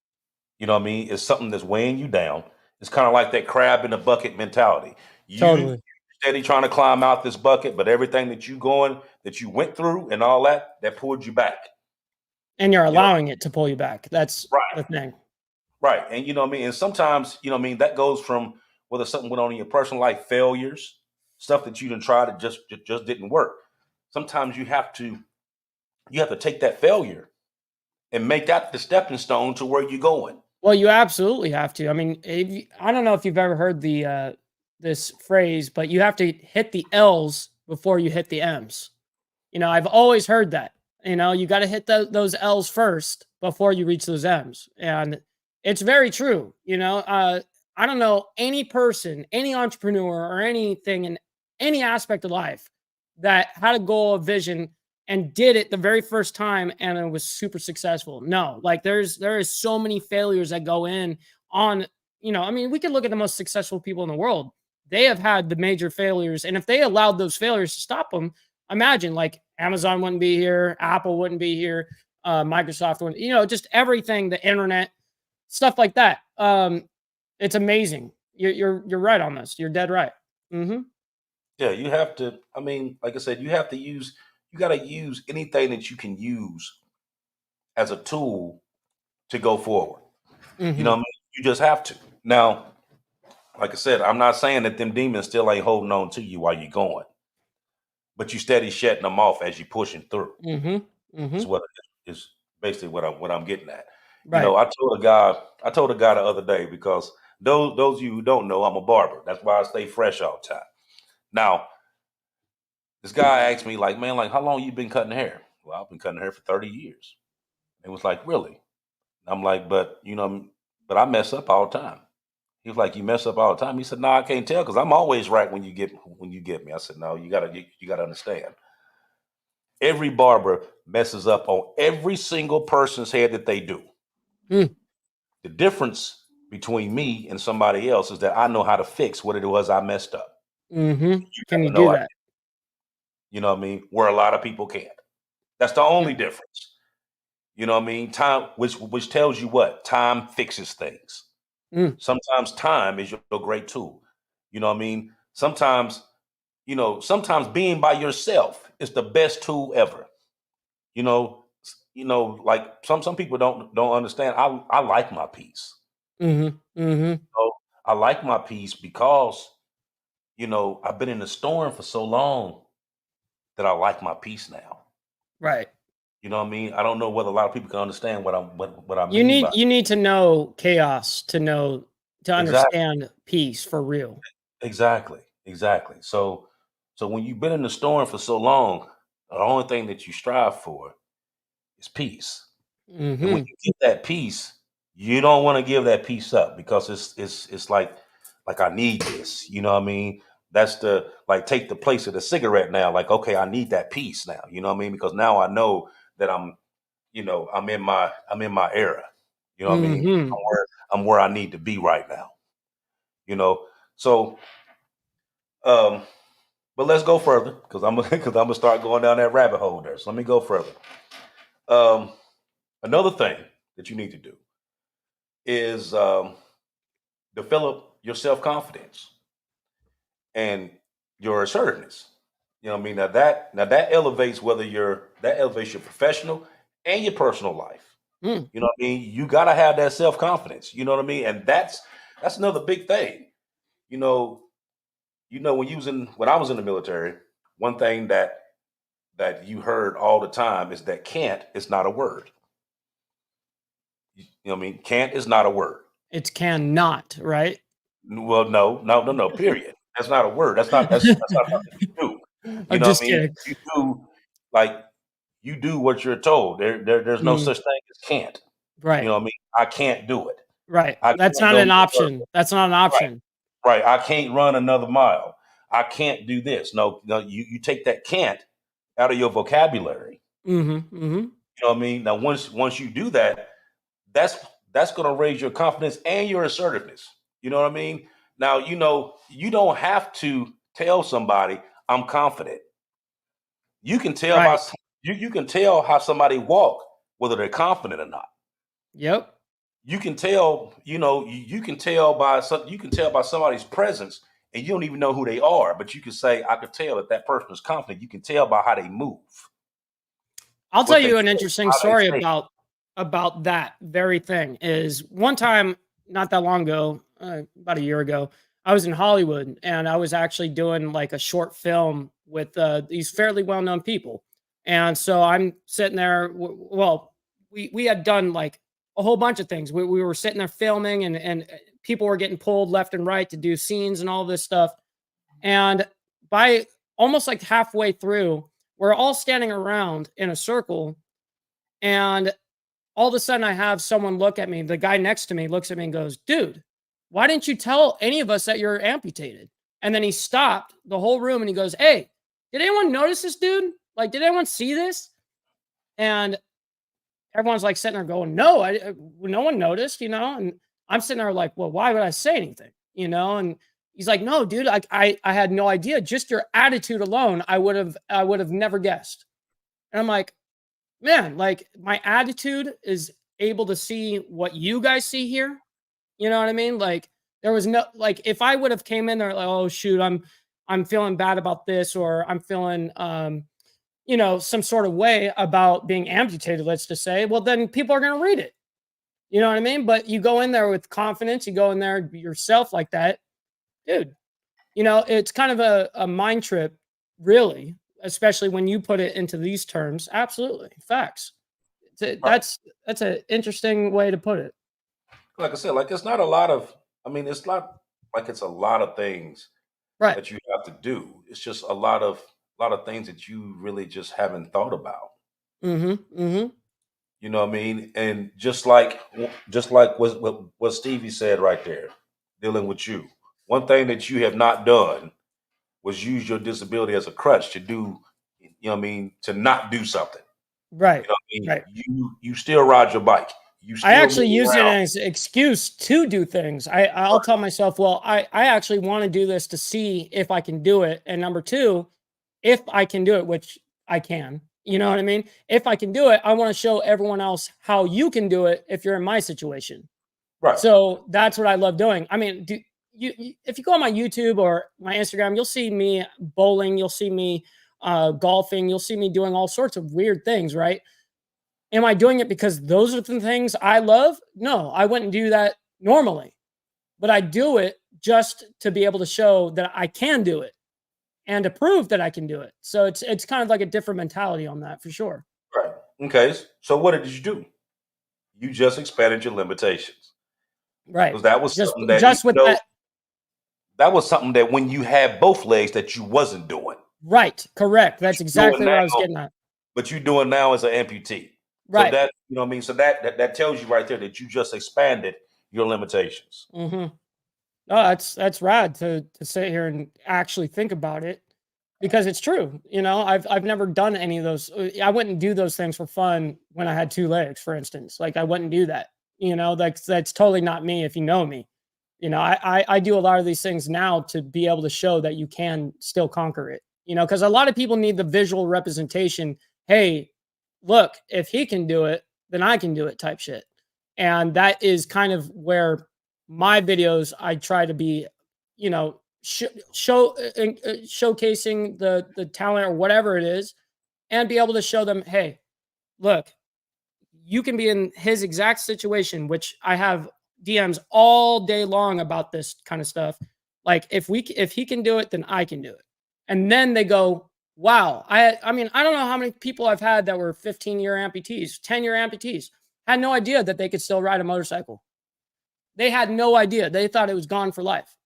You know what I mean? It's something that's weighing you down. It's kind of like that crab in the bucket mentality. You Totally. steady trying to climb out this bucket, but everything that you went through and all that pulled you back. And you're You know, allowing it to pull you back. That's right, the thing. right. And you know what I mean? And sometimes, you know what I mean, that goes from whether something went on in your personal life, failures, stuff that you didn't try that just didn't work. Sometimes you have to take that failure and make that the stepping stone to where you're going. Well, you absolutely have to. I mean, I don't know if you've ever heard this phrase, but you have to hit the L's before you hit the M's. I've always heard that. You got to hit those L's first before you reach those M's, and it's very true. I don't know any person, any entrepreneur, or anything in any aspect of life that had a goal, a vision, and did it the very first time and it was super successful. No, like there is so many failures that go in on, I mean, we could look at the most successful people in the world. They have had the major failures. And if they allowed those failures to stop them, imagine like Amazon wouldn't be here, Apple wouldn't be here, Microsoft wouldn't, just everything, the internet, stuff like that. It's amazing. You're right on this. You're dead right. Mm-hmm. Yeah, you have to. I mean, like I said, you got to use anything that you can use as a tool to go forward. You know Mm-hmm. what I mean? You just have to. Now, like I said, I'm not saying that them demons still ain't holding on to you while you're going, but you steady shutting them off as you're pushing through. Mm-hmm. Is Mm-hmm. what is basically what I'm getting at. Right. I told a guy the other day because those of you who don't know, I'm a barber. That's why I stay fresh all the time. Now, this guy asked me, like, man, like, how long you been cutting hair? Well, I've been cutting hair for 30 years. It was like, really? I'm like, but I mess up all the time. He was like, you mess up all the time. He said, no, I can't tell because I'm always right when you get me. I said, no, you gotta understand. Every barber messes up on every single person's hair that they do. Mm. The difference between me and somebody else is that I know how to fix what it was I messed up. Mm-hmm. You Can you have do no idea. that? You know what I mean? Where a lot of people can't. That's the Yeah. only difference. You know what I mean? Time, which tells you what time fixes things. Mm. Sometimes time is your great tool. You know what I mean? Sometimes being by yourself is the best tool ever. You know, like some people don't understand. I like my peace. Mhm, mhm. So I like my peace because I've been in the storm for so long that I like my peace now. Right. You know what I mean? I don't know whether a lot of people can understand what I You mean by need you need to know chaos to exactly, understand peace for real. exactly. So when you've been in the storm for so long, the only thing that you strive for is peace. And when Mhm. you get that peace, you don't want to give that peace up because it's like I need this. You know what I mean? That's the like take the place of the cigarette now. Like, okay, I need that peace now. You know what I mean? Because now I know that I'm in my era. You know what I mean? Hmm. I'm where I need to be right now. So um, but let's go further because I'm because I'm gonna start going down that rabbit hole there. So let me go further. Um, Another thing that you need to do is develop your self confidence and your assertiveness. You know what I mean? Now that elevates that elevates your professional and your personal life. Mm. You know what I mean? You gotta have that self confidence. You know what I mean? And that's another big thing. You know, when I was in the military, one thing that you heard all the time is that can't is not a word. You know what I mean? Can't is not a word. It's cannot, right? Well, no. Period. That's not a word. That's not something you do. You I'm know what just I mean? kidding. You do like you do what you're told. There's no Mm, such thing as can't. You right, know what I mean? I can't do it. right. I That's can't not go an to work. option. That's not an Right, option. right. I can't run another mile. I can't do this. No. You take that can't out of your vocabulary. Hmm. Hmm. You know what I mean? Now, once you do that, that's that's going to raise your confidence and your assertiveness. You know what I mean? Now, you don't have to tell somebody I'm confident. You can tell Right. you can tell how somebody walk whether they're confident or not. Yep. You can tell, you can tell you can tell by somebody's presence, and you don't even know who they are, but you can say, I could tell that that person is confident. You can tell by how they move, I'll tell what they you an say, interesting how they story think. about that very thing. Is one time not that long ago, about a year ago, I was in Hollywood and I was actually doing like a short film with these fairly well known people, and so I'm sitting there. Well, we had done like a whole bunch of things. We were sitting there filming, and people were getting pulled left and right to do scenes and all this stuff. And by almost like halfway through, we're all standing around in a circle. And all of a sudden, I have someone look at me. The guy next to me looks at me and goes, "Dude, why didn't you tell any of us that you're amputated?" And then he stopped the whole room and he goes, "Hey, did anyone notice this dude? Like, did anyone see this?" And everyone's like sitting there going, "No, no one noticed," you know? And I'm sitting there like, "Well, why would I say anything?" You know? And he's like, "No, dude, I had no idea. Just your attitude alone, I would have never guessed." And I'm like, "Man, like my attitude is able to see what you guys see here." You know what I mean? Like there was no like if I would have came in there like, "Oh shoot, I'm feeling bad about this," or I'm feeling some sort of way about being amputated, let's just say, well, then people are going to read it. You know what I mean? But you go in there with confidence, you go in there yourself like that, dude, it's kind of a mind trip, really, especially when you put it into these terms. Absolutely. Facts. Right. That's an interesting way to put it. Like I said, like it's not a lot of. I mean, it's not like it's a lot of things Right. that you have to do. It's just a lot of things that you really just haven't thought about. Mm-hmm. Mm-hmm. You know what I mean? And just like what Stevie said right there, dealing with you. One thing that you have not done was use your disability as a crutch to do, you know what I mean, to not do something. Right. You know what I mean? Right. You still ride your bike. You I still actually move use it around. as an excuse to do things. I'll tell myself, well, I actually want to do this to see if I can do it. And number two, if I can do it, which I can, you know what I mean? If I can do it, I want to show everyone else how you can do it if you're in my situation. Right. So that's what I love doing. I mean, if you go on my YouTube or my Instagram, you'll see me bowling, you'll see me golfing, you'll see me doing all sorts of weird things, right? Am I doing it because those are the things I love? No, I wouldn't do that normally, but I do it just to be able to show that I can do it and to prove that I can do it. So it's kind of like a different mentality on that for sure. Right. Okay. So what did you do? You just expanded your limitations Right. because that was Just something that even just with though that. that was something that when you had both legs that you wasn't doing. Right. Correct. But That's you doing exactly what now, I was getting at. but you're doing now as an amputee. So Right. that you know what I mean. So that tells you right there that you just expanded your limitations. Mm-hmm. Oh, that's rad to sit here and actually think about it. because it's true. You know, I've never done any of those. I wouldn't do those things for fun when I had 2 legs, for instance. Like I wouldn't do that. You know, that's totally not me if you know me. You know, I do a lot of these things now to be able to show that you can still conquer it. You know, because a lot of people need the visual representation. Hey, look, if he can do it, then I can do it type shit. And that is kind of where my videos I try to be, you know, showcasing the talent or whatever it is, and be able to show them, hey, look, you can be in his exact situation, which I have DMs all day long about this kind of stuff. Like if he can do it, then I can do it. And then they go, wow. I mean, I don't know how many people I've had that were 15-year amputees, 10-year amputees, had no idea that they could still ride a motorcycle. They had no idea. They thought it was gone for life.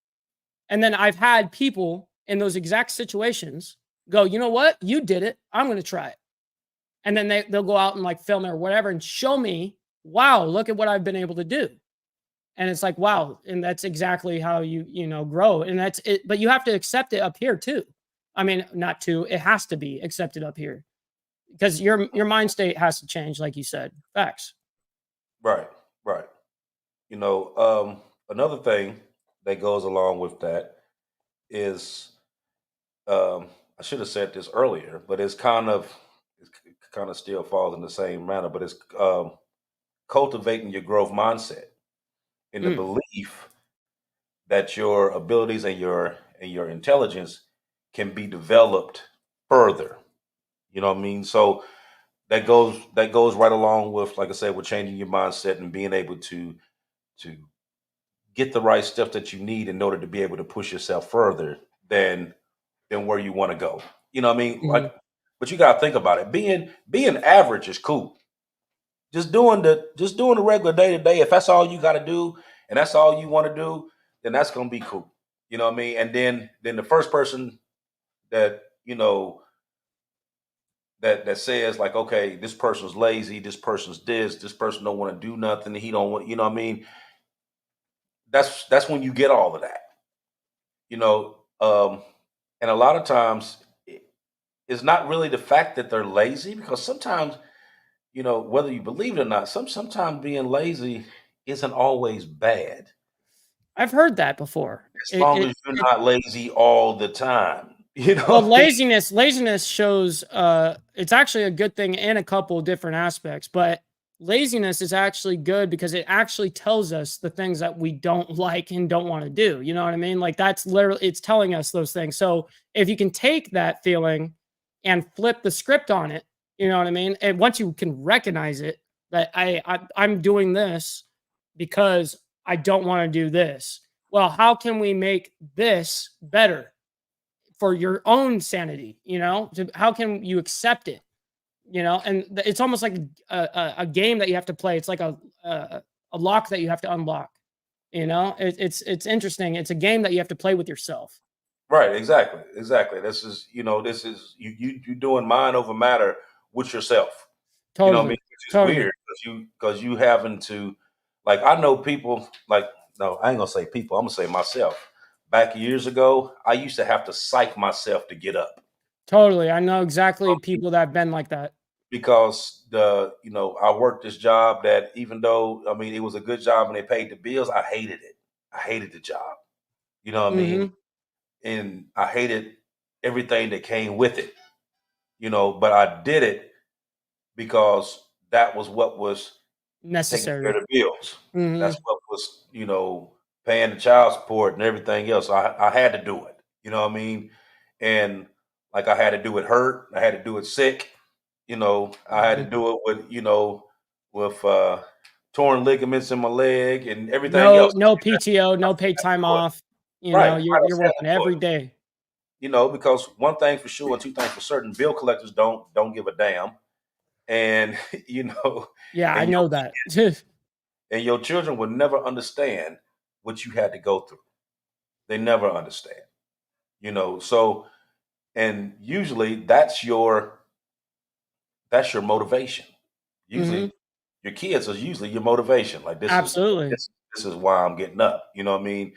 And then I've had people in those exact situations go, you know what? You did it. I'm going to try it. And then they'll go out and like film it or whatever and show me, wow, look at what I've been able to do. And it's like, wow. And that's exactly how you know, grow. And that's it. But you have to accept it up here too. I mean, not to, it has to be accepted up here because your mind state has to change. Like you said, facts. Right, right. You know, another thing that goes along with that is, I should have said this earlier, but it kind of still falls in the same manner. But it's cultivating your growth mindset in the Mm, belief that your abilities and your intelligence can be developed further. You know what I mean? So that goes right along with, like I said, with changing your mindset and being able to get the right stuff that you need in order to be able to push yourself further than than where you want to go. You know what I mean? mhm. Like, but you gotta think about it. Being average is cool. Just doing the regular day to day. If that's all you gotta do and that's all you want to do, then that's gonna be cool. You know what I mean? And then the first person that you know that says like, okay, this person's lazy, this person don't want to do nothing, he don't want, you know what I mean? That's when you get all of that. You know, and a lot of times it's not really the fact that they're lazy, because sometimes, whether you believe it or not, sometimes being lazy isn't always bad, I've heard that before. as long as you're not lazy all the time. You know Well, what I mean? laziness shows it's actually a good thing in a couple of different aspects, but laziness is actually good because it actually tells us the things that we don't like and don't want to do. You know what I mean? Like that's literally it's telling us those things. So if you can take that feeling and flip the script on it, you know what I mean? And once you can recognize it, that I'm doing this because I don't want to do this. Well, how can we make this better for your own sanity? You know, how can you accept it? You know, and it's almost like a game that you have to play. It's like a lock that you have to unlock. You know, it's interesting. It's a game that you have to play with yourself. Right, exactly, exactly. This is you doing mind over matter with yourself. You know what I mean? Totally, Which is totally. weird because you having to, like, I know people, like, no, I ain't gonna say people, I'm gonna say myself. Back years ago, I used to have to psych myself to get up. Totally. I know exactly people that have been like that. Because I worked this job that, even though, I mean, it was a good job and they paid the bills, I hated it. I hated the job. You know what I mean? Mhm. And I hated everything that came with it. But I did it because that was what was taking care Necessary. of the bills. That's Mhm. what was, paying the child support and everything else. I had to do it. You know what I mean? And like, I had to do it hurt. I had to do it sick. I had to Mhm. do it with, with torn ligaments in my leg and everything No else. no PTO, no paid I had to time do it. off. You Right, know, right. I you're just had working to do every it. day. Because one thing for sure and two things for certain, bill collectors don't give a damn. And you know, Yeah, I and your know that. and your children will never understand what you had to go through. They never understand. So, and usually that's your motivation. Mhm. Usually your kids are usually your motivation. Like, this is Absolutely. this this is why I'm getting up. You know what I mean?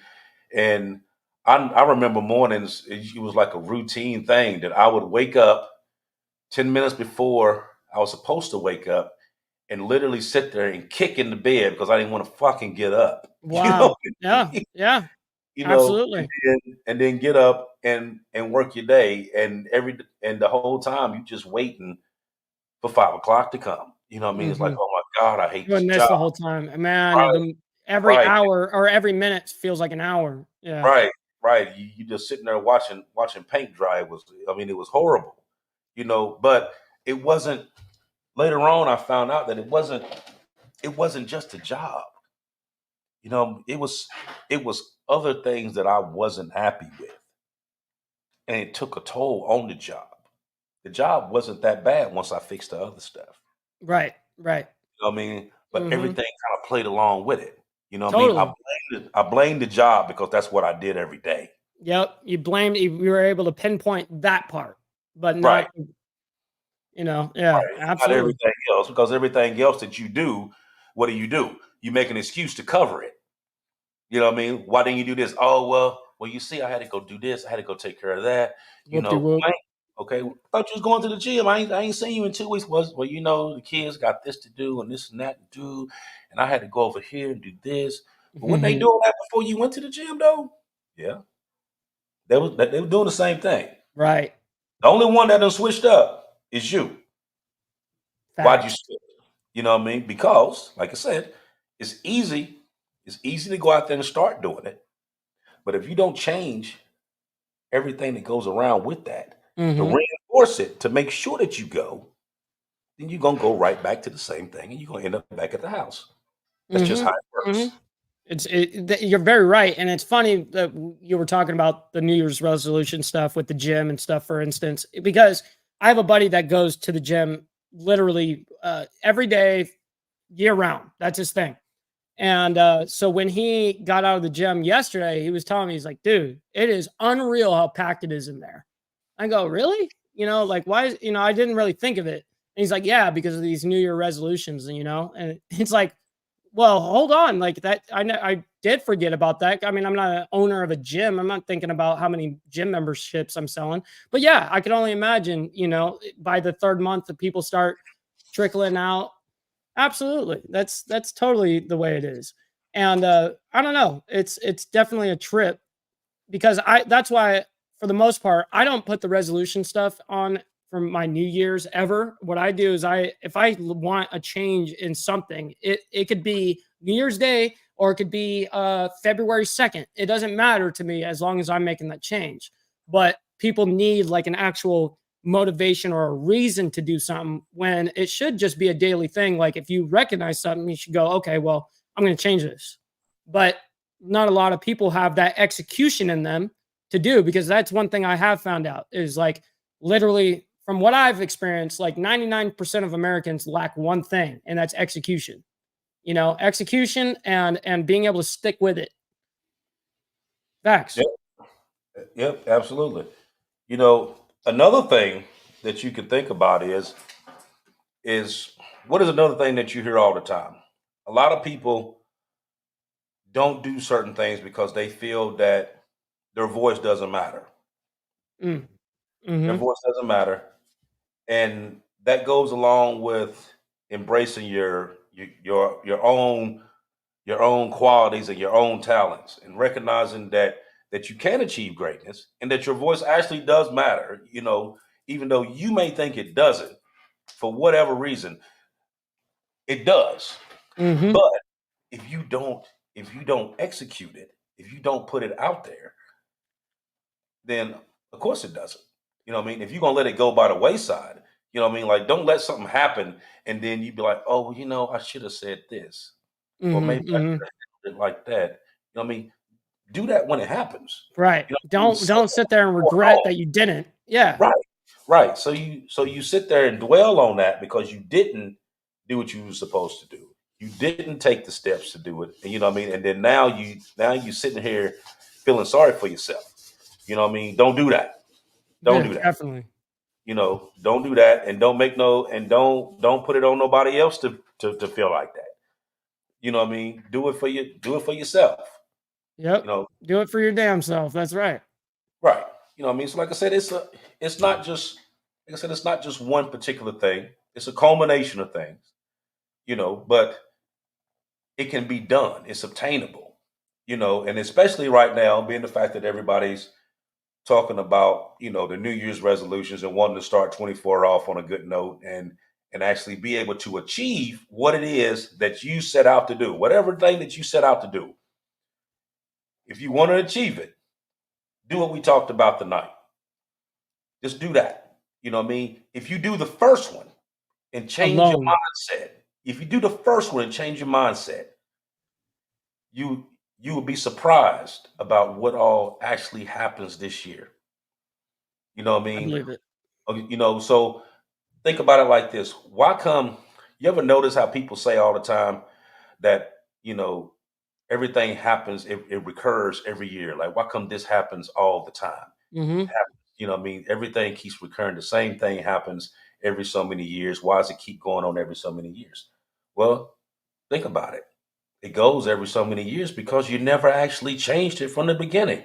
And I remember mornings. It was like a routine thing that I would wake up 10 minutes before I was supposed to wake up and literally sit there and kick in the bed because I didn't want to fucking get up. You know, Wow. Yeah. Yeah. you know, Absolutely. and then get up and work your day, and the whole time you just waiting for 5 o'clock to come. You know what I mean? It's like, Mhm. oh my God, I hate this Doing this job. the whole time. Man, Right, every right, hour or every minute feels like an hour. Yeah. right, right. You just sitting there watching paint dry. It was horrible. But it wasn't. Later on, I found out that it wasn't just a job. It was other things that I wasn't happy with, and it took a toll on the job. The job wasn't that bad once I fixed the other stuff. Right. Right. You know what I mean? But Mhm. everything kind of played along with it. You know what I mean? Totally. I blamed the job because that's what I did every day. Yep. You were able to pinpoint that part, but Right, not, yeah, right. Not absolutely. everything else, because everything else that you do, what do? You make an excuse to cover it. You know what I mean? Why didn't you do this? Oh, well, you see, I had to go do this. I had to go take care of that. Whoop de whoop. Okay. I thought you was going to the gym. I ain't seen you in 2 weeks. Well, the kids got this to do and this and that to do, and I had to go over here and do this. But when they doing that before you went to the gym, though, yeah, they were doing the same thing. Right. The only one that done switched up is you. Why'd you Facts. switch? You know what I mean? Because, like I said, it's easy. It's easy to go out there and start doing it. But if you don't change everything that goes around with that, to Mhm. reinforce it, to make sure that you go, then you're gonna go right back to the same thing, and you're gonna end up back at the house. That's just how Mhm. it Mhm. works. You're very right, and it's funny that you were talking about the New Year's resolution stuff with the gym and stuff, for instance, because I have a buddy that goes to the gym literally every day, year round. That's his thing. And so when he got out of the gym yesterday, he was telling me, he's like, dude, it is unreal how packed it is in there. I go, really? Like, why is, I didn't really think of it. And he's like, yeah, because of these New Year resolutions, and it's like, well, hold on. Like that, I did forget about that. I mean, I'm not an owner of a gym. I'm not thinking about how many gym memberships I'm selling. But yeah, I can only imagine, by the third month, the people start trickling out. Absolutely. That's totally the way it is. And I don't know. It's definitely a trip because that's why for the most part I don't put the resolution stuff on from my New Year's ever. What I do is if I want a change in something, it could be New Year's Day or it could be February 2nd. It doesn't matter to me as long as I'm making that change. But people need like an actual motivation or a reason to do something when it should just be a daily thing. Like if you recognize something, you should go, okay, well, I'm going to change this. But not a lot of people have that execution in them to do, because that's one thing I have found out is like literally from what I've experienced, like 99% of Americans lack one thing, and that's execution. Execution and being able to stick with it. Facts. Yep, yep, absolutely. You know, Another thing that you can think about is what is another thing that you hear all the time? A lot of people don't do certain things because they feel that their voice doesn't matter. Mm. Their Mhm. voice doesn't matter, and that goes along with embracing your own qualities and your own talents, and recognizing that you can achieve greatness and that your voice actually does matter. Even though you may think it doesn't, for whatever reason, it does. Mhm. But if you don't if you don't execute it, if you don't put it out there, then of course it doesn't. You know what I mean? If you're gonna let it go by the wayside, you know what I mean? Like, don't let something happen and then you be like, oh, well, I should have said this, or Mhm. maybe I Mhm. should have said it like that. You know what I mean? Do that when it happens. Right. You know what I mean? Don't Sit don't sit there and there regret home. that you didn't. Yeah. Right, right. So you sit there and dwell on that because you didn't do what you were supposed to do. You didn't take the steps to do it, and you know what I mean. And then now you sitting here feeling sorry for yourself. You know what I mean? Don't do that. Don't Yeah, do that. definitely. Don't do that, and don't put it on nobody else to feel like that. You know what I mean? Do it for yourself. Yep. You know, Do it for your damn self. That's right. right. You know what I mean? So like I said, it's not just like I said, it's not just one particular thing. It's a culmination of things, you know, but it can be done. It's obtainable, you know, and especially right now, being the fact that everybody's talking about, you know, the New Year's resolutions and wanting to start 24 off on a good note and actually be able to achieve what it is that you set out to do, whatever thing that you set out to do. If you want to achieve it, do what we talked about tonight. Just do that. You know what I mean? If you do the first one and change your Alone. mindset, if you do the first one and change your mindset, you you will be surprised about what all actually happens this year. You know what I I mean? believe it. You know, so think about it like this. Why come you ever notice how people say all the time that, you know, everything happens, it recurs every year. Like, why come this happens all the time? Mm-hmm. You know what I mean? Everything keeps recurring. The same thing happens every so many years. Why does it keep going on every so many years? Well, think about it. It goes every so many years because you never actually changed it from the beginning.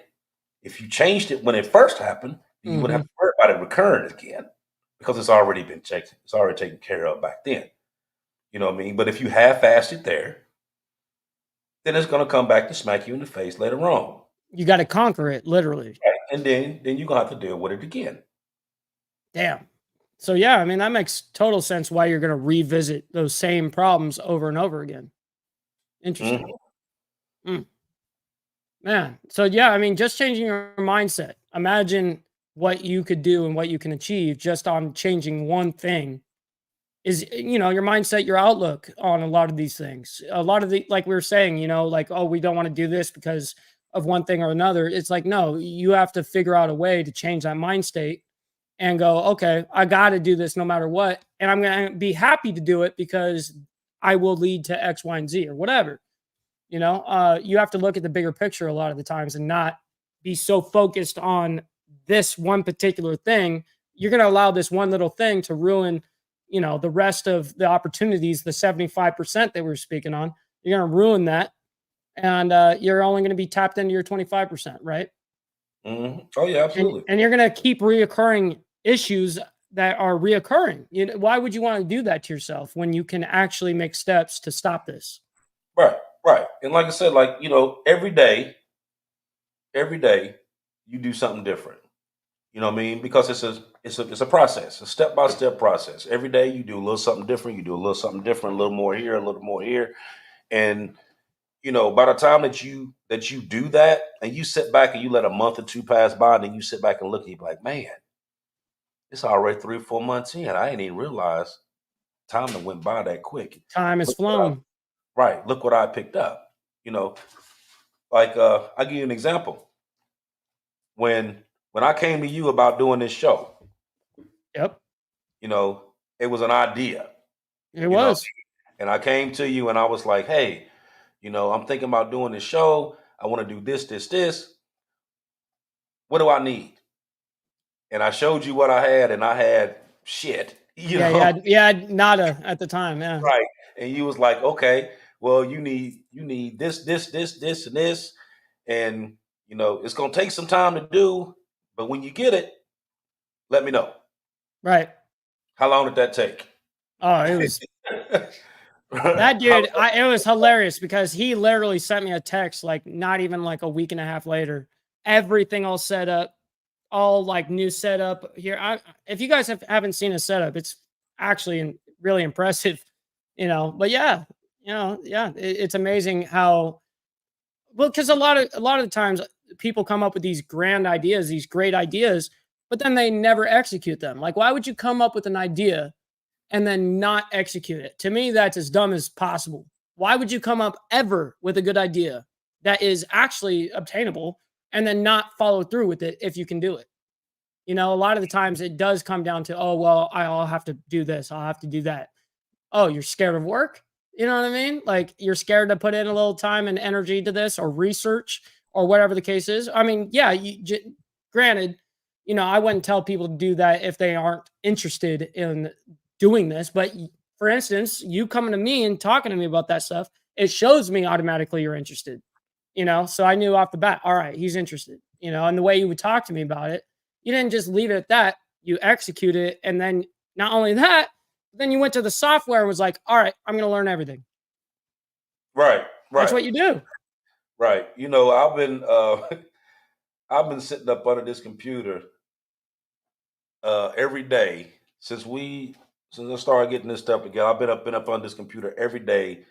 If you changed it when it first happened, then you wouldn't Mm-hmm. have to worry about it recurring again because it's already been checked. It's already taken care of back then. You know what I mean? But if you half-assed it there, then it's going to come back to smack you in the face later on. You got to conquer it, literally. Right? And then you're going to have to deal with it again. Damn. So yeah, I mean that makes total sense why you're going to revisit those same problems over and over again. Interesting. Mhm. Mm. Man. So yeah, I mean just changing your mindset. Imagine what you could do and what you can achieve just on changing one thing is your mindset, your outlook on a lot of these things. A lot of the like we were saying, like, oh, we don't want to do this because of one thing or another. It's like, no, you have to figure out a way to change that mind state and go, okay, I got to do this no matter what. And I'm going to be happy to do it because I will lead to X, Y, and Z or whatever. You have to look at the bigger picture a lot of the times and not be so focused on this one particular thing. You're going to allow this one little thing to ruin, the rest of the opportunities, the 75% that we're speaking on. You're going to ruin that. And you're only going to be tapped into your 25%, right? Oh yeah, and absolutely. and you're going to keep reoccurring issues that are reoccurring. Why would you want to do that to yourself when you can actually make steps to stop this? Right, right. And like I said, like, you know, every day you do something different. You know what I mean? Because it's a process, a step by step process. Every day you do a little something different. You do a little something different, a little more here, a little more here, and you know, by the time that you do that, and you sit back and you let a month or two pass by, and then you sit back and look, and you be like, man, it's already 3 or 4 months in. I didn't even realize time that went by that quick. Time has Look what I, flown. right, look what I picked up. You know, like I'll give you an example. When I came to you about doing this show, Yep, you know, it was an idea, it you know, was. and I came to you and I was like, hey, you know, I'm thinking about doing this show. I want to do this, this, this. What do I need? And I showed you what I had, and I had shit, you Yeah, know, yeah, nada at the time. Yeah, right? And you was like, okay, well, you need this, and this, and you know, it's gonna take some time to do, but when you get it, let me know. right. How long did that take? Oh, it was that How dude. It was hilarious because he literally sent me a text like not even like a week and a half later. Everything all set up, all like new setup here. If you guys haven't seen a setup, it's actually really impressive, But yeah, yeah, it's amazing how well because a lot of the times people come up with these grand ideas, these great ideas, but then they never execute them. Like, why would you come up with an idea and then not execute it? To me, that's as dumb as possible. Why would you come up ever with a good idea that is actually obtainable and then not follow through with it if you can do it? A lot of the times it does come down to, oh, well, I'll have to do this. I'll have to do that. Oh, you're scared of work? You know what I mean? Like you're scared to put in a little time and energy to this or research or whatever the case is. I mean, yeah, granted, I wouldn't tell people to do that if they aren't interested in doing this. But for instance, you coming to me and talking to me about that stuff, it shows me automatically you're interested. you know? So I knew off the bat, all right, he's interested, you know, and the way you would talk to me about it, you didn't just leave it at that. You execute it. And then not only that, then you went to the software and was like, all right, I'm going to learn everything. Right, That's right, what you do. right. You know, I've been I've been sitting up under this computer every day since I started getting this stuff together. I've been up on this computer every day,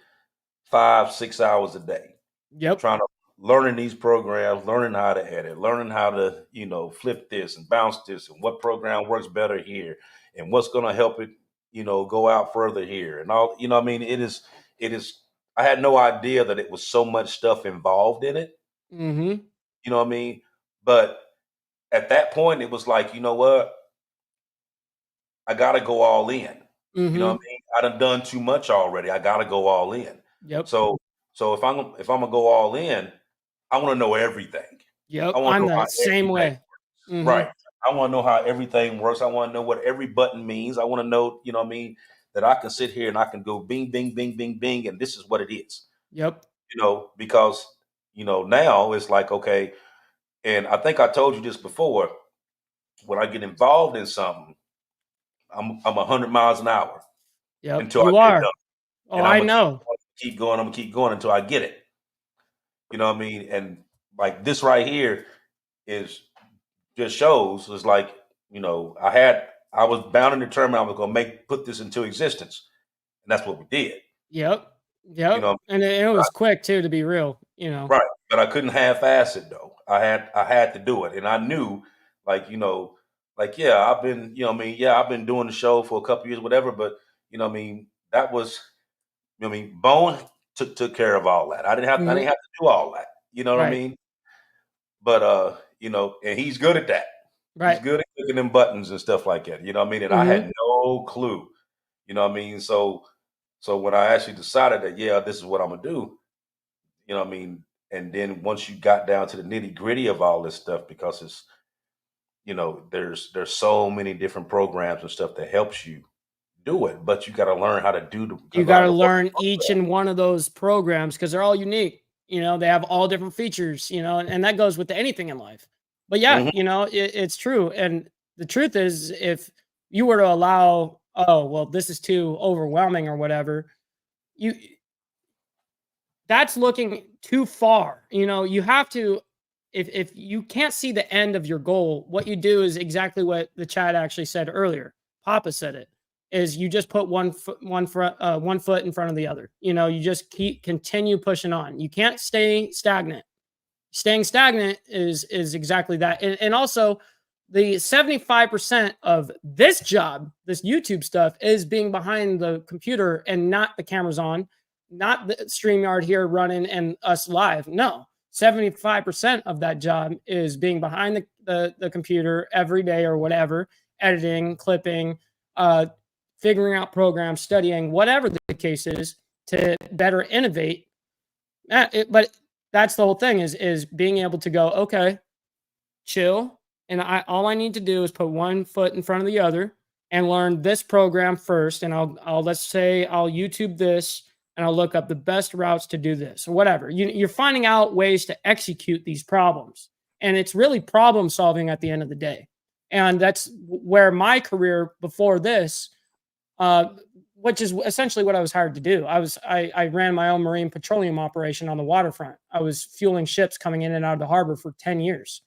5, 6 hours a day, Yep. trying to learning these programs, learning how to edit, learning how to, flip this and bounce this and what program works better here and what's gonna help it, go out further here. And all, I mean, it is I had no idea that it was so much stuff involved in it. Mm-hmm. You know what I mean? But at that point it was like, you know what? I gotta go all in. You know what Mm-hmm. I mean? I done too much already. I gotta go all in. Yep. So if I'm gonna go all in, I want to know everything. I Yep. want to I'm know how the same everything way. works. Mm-hmm. Right. I want to know how everything works. I want to know what every button means. I want to know, you know what I mean, that I can sit here and I can go bing, bing, bing, bing, bing, and this is what it is. Yep. Because now it's like, okay, and I think I told you this before. When I get involved in something, I'm 100 miles an hour Yep. until I You get it are. done, Oh, and I'm I gonna know. keep going. I'm gonna keep going until I get it. You know what I mean? And like this right here is just shows is like, I was bound and determined I was gonna put this into existence. And that's what we did. Yep. You Yep. know, And it was quick too, to be real, you know. right. But I couldn't half ass it though. I had to do it. And I knew like, yeah, I've been, I've been doing the show for a couple years, whatever, but that was Bone took care of all that. I didn't Mhm. have to do all that. You know what I Right. mean? But and he's good at that. He's Right. good at clicking them buttons and stuff like that. You know what I mean? And I Mhm. had no clue. You know what I mean? So when I actually decided that, yeah, this is what I'm gonna do, you know what I mean? And then once you got down to the nitty-gritty of all this stuff, because it's, there's so many different programs and stuff that helps you do it, but you gotta learn how to You learn gotta to work learn the each program. and one of those programs because 'cause they're all unique. You know, they have all different features, you know, and that goes with anything in life. But yeah, Mhm. you know, it's true. And the truth is, if you were to allow, oh, well, this is too overwhelming or whatever, you that's looking too far. You know, you have to, if you can't see the end of your goal, what you do is exactly what the chat actually said earlier. Papa said it, is you just put one foot in front of the other. You know, you just continue pushing on. You can't stay stagnant. Staying stagnant is exactly that. And also the 75% of this job, this YouTube stuff, is being behind the computer and not the cameras on, not the StreamYard here running and us live. No. 75% of that job is being behind the computer every day or whatever, editing, clipping, uh, figuring out programs, studying, whatever the case is, to better innovate. But that's the whole thing, is being able to go, okay, chill, and all I need to do is put one foot in front of the other and learn this program first, and I'll let's say I'll YouTube this and I'll look up the best routes to do this or whatever. You're finding out ways to execute these problems, and it's really problem solving at the end of the day. And that's where my career before this, uh, which is essentially what I was hired to do. I ran my own marine petroleum operation on the waterfront. I was fueling ships coming in and out of the harbor for 10 years.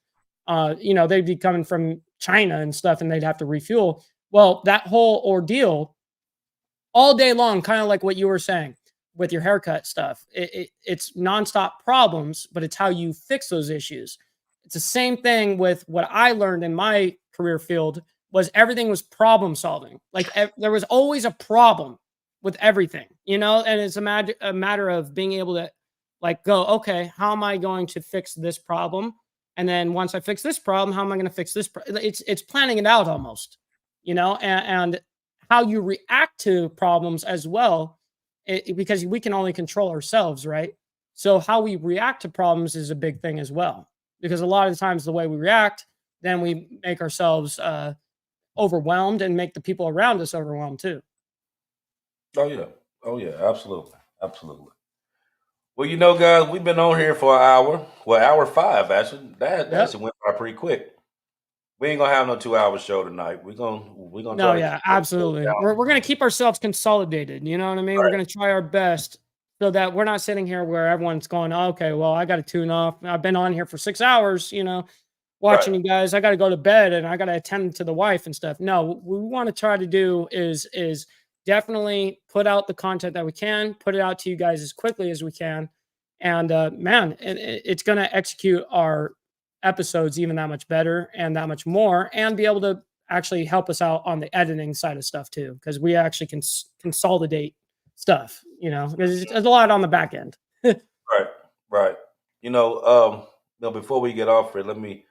You know, they'd be coming from China and stuff and they'd have to refuel. Well, that whole ordeal all day long, kind of like what you were saying with your haircut stuff. It's nonstop problems, but it's how you fix those issues. It's the same thing with what I learned in my career field, was everything was problem solving. Like there was always a problem with everything, you know, and it's a matter of being able to like go, okay, how am I going to fix this problem? And then once I fix this problem, how am I going to fix this? It's planning it out almost, you know, and how you react to problems as well, because we can only control ourselves, right? So how we react to problems is a big thing as well, because a lot of the times the way we react, then we make ourselves overwhelmed and make the people around us overwhelmed too. Oh yeah. Oh yeah, absolutely. Absolutely. Well, guys, we've been on here for an hour. Well, hour 5 actually. That Yep. actually went by pretty quick. We ain't gonna have no 2 hour show tonight. We're gonna No, try to keep yeah, it absolutely. down. We're gonna keep ourselves consolidated. You know what I mean? We're Right, gonna try our best so that we're not sitting here where everyone's going, okay, well, I got to tune off. I've been on here for 6 hours. right. Watching you guys. I got to go to bed and I got to attend to the wife and stuff. No, what we want to try to do is definitely put out the content that we can, put it out to you guys as quickly as we can, and man, it's going to execute our episodes even that much better and that much more, and be able to actually help us out on the editing side of stuff too, because we actually can consolidate stuff. Because there's a lot on the back end. Right, right. Before we get off here, let me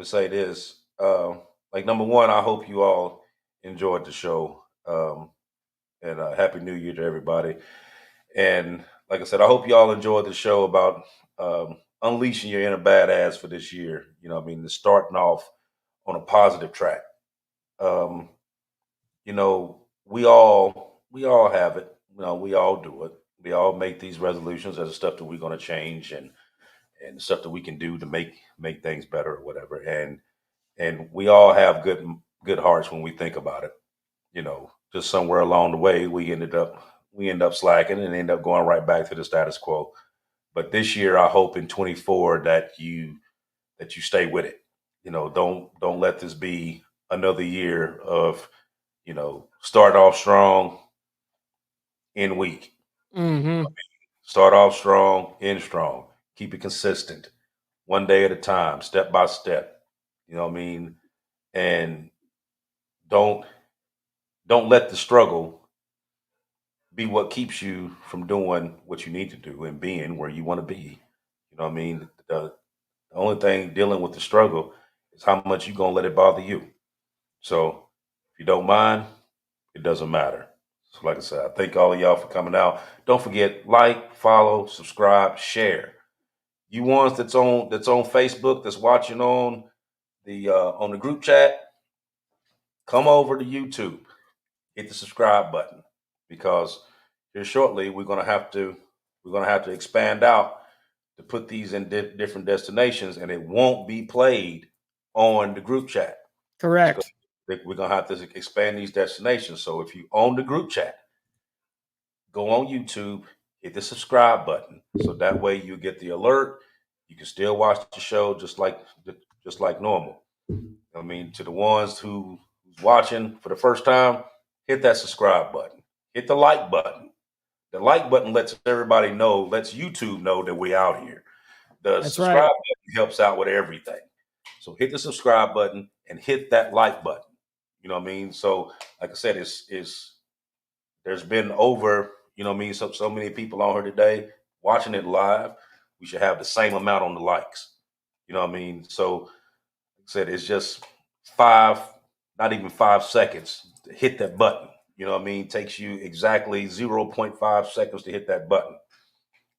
say this. Like number one, I hope you all enjoyed the show. And Happy New Year to everybody. And like I said, I hope you all enjoyed the show about unleashing your inner badass for this year. Starting off on a positive track. Um, we all have it. We all do it. We all make these resolutions as stuff that we're going to change and stuff that we can do to make things better or whatever. And we all have good hearts when we think about it. Just somewhere along the way we end up slacking and end up going right back to the status quo. But this year, I hope in 24 that you stay with it. Don't let this be another year of start off strong, end weak. Hmm. Start off strong, end strong. Keep it consistent, one day at a time, step by step. You know what I mean? And don't don't let the struggle be what keeps you from doing what you need to do and being where you want to be. You know what I mean? The only thing dealing with the struggle is how much you gonna let it bother you. So if you don't mind, it doesn't matter. So like I said, I thank all of y'all for coming out. Don't forget, like, follow, subscribe, share. You ones that's on Facebook, that's watching on the group chat, come over to YouTube. Hit the subscribe button because here shortly we're gonna have to expand out to put these in different destinations, and it won't be played on the group chat. Correct. We're gonna have to expand these destinations. So if you own the group chat, go on YouTube, hit the subscribe button, so that way you get the alert. You can still watch the show just like normal. I mean, to the ones who's watching for the first time, hit that subscribe button, hit the like button. The like button lets everybody know, lets YouTube know that we're out here. The That's right. subscribe button helps out with everything. So hit the subscribe button and hit that like button. You know what I mean? So, like I said, it's there's been over, so many people on here today watching it live. We should have the same amount on the likes. You know what I mean? So, like I said, it's just five, not even 5 seconds to hit that button. You know what I mean? Takes you exactly 0.5 seconds to hit that button.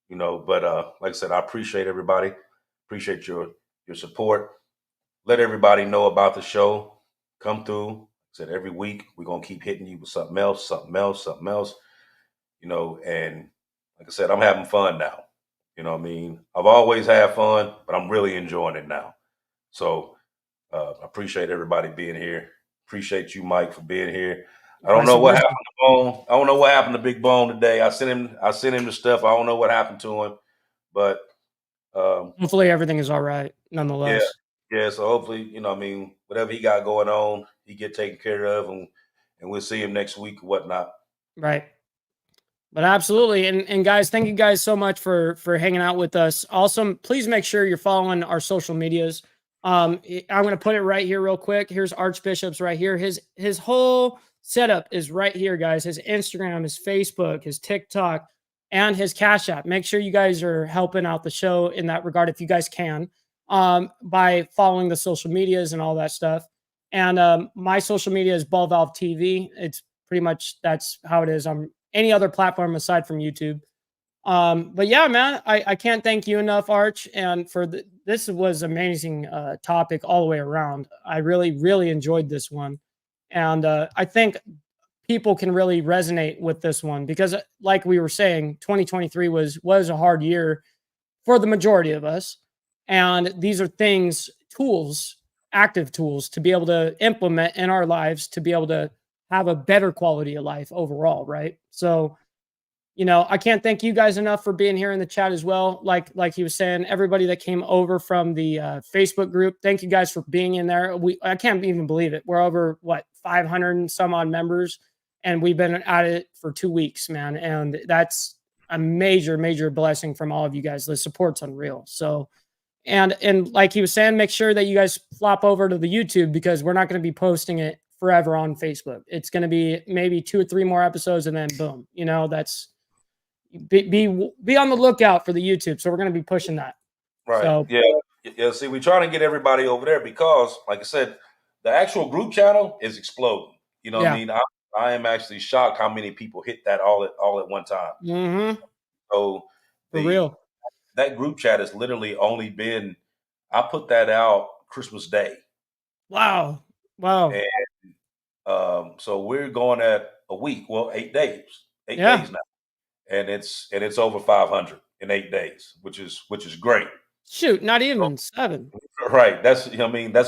But like I said, I appreciate everybody. Appreciate your support. Let everybody know about the show. Come through. Like I said, every week we're gonna keep hitting you with something else, something else, something else. And like I said, I'm having fun now. You know what I mean? I've always had fun, but I'm really enjoying it now. So I appreciate everybody being here. Appreciate you, Mike, for being here. I don't Vice know what versa. happened to Bone. I don't know what happened to Big Bone today. I sent him the stuff. I don't know what happened to him, but Hopefully everything is all right yeah, nonetheless. yeah. So hopefully, whatever he got going on, he get taken care of, and we'll see him next week or whatnot. Right. But absolutely. And guys, thank you guys so much for hanging out with us. Also, please make sure you're following our social medias. I'm going to put it right here real quick. Here's Archbishop's right here. His whole setup is right here, guys. His Instagram, his Facebook, his TikTok, and his Cash App. Make sure you guys are helping out the show in that regard if you guys can, by following the social medias and all that stuff. And my social media is Ball Valve TV. It's pretty much that's how it is. I'm any other platform aside from YouTube. But yeah, man, I can't thank you enough, Arch, and this was amazing topic all the way around. I really, really enjoyed this one, and I think people can really resonate with this one, because like we were saying, 2023 was a hard year for the majority of us. And these are things, tools, active tools to be able to implement in our lives to be able to have a better quality of life overall, right? So, I can't thank you guys enough for being here in the chat as well. Like he was saying, everybody that came over from the Facebook group, thank you guys for being in there. I can't even believe it. We're over 500 and some odd members, and we've been at it for 2 weeks, man. And that's a major, major blessing from all of you guys. The support's unreal. So, and like he was saying, make sure that you guys flop over to the YouTube, because we're not going to be posting it forever on Facebook. It's going to be maybe 2 or 3 more episodes, and then boom, that's be on the lookout for the YouTube. So we're going to be pushing that. Right. So, yeah. See, we're trying to get everybody over there because, like I said, the actual group channel is exploding. You know what I mean? I am actually shocked how many people hit that all at one time. Mm-hmm. So for real, that group chat has literally only been, I put that out Christmas Day. Wow. And so we're going at a week. Well, 8 days. 8 days now. And it's over 500 in 8 days, which is great. Shoot, not even 7. Right. That's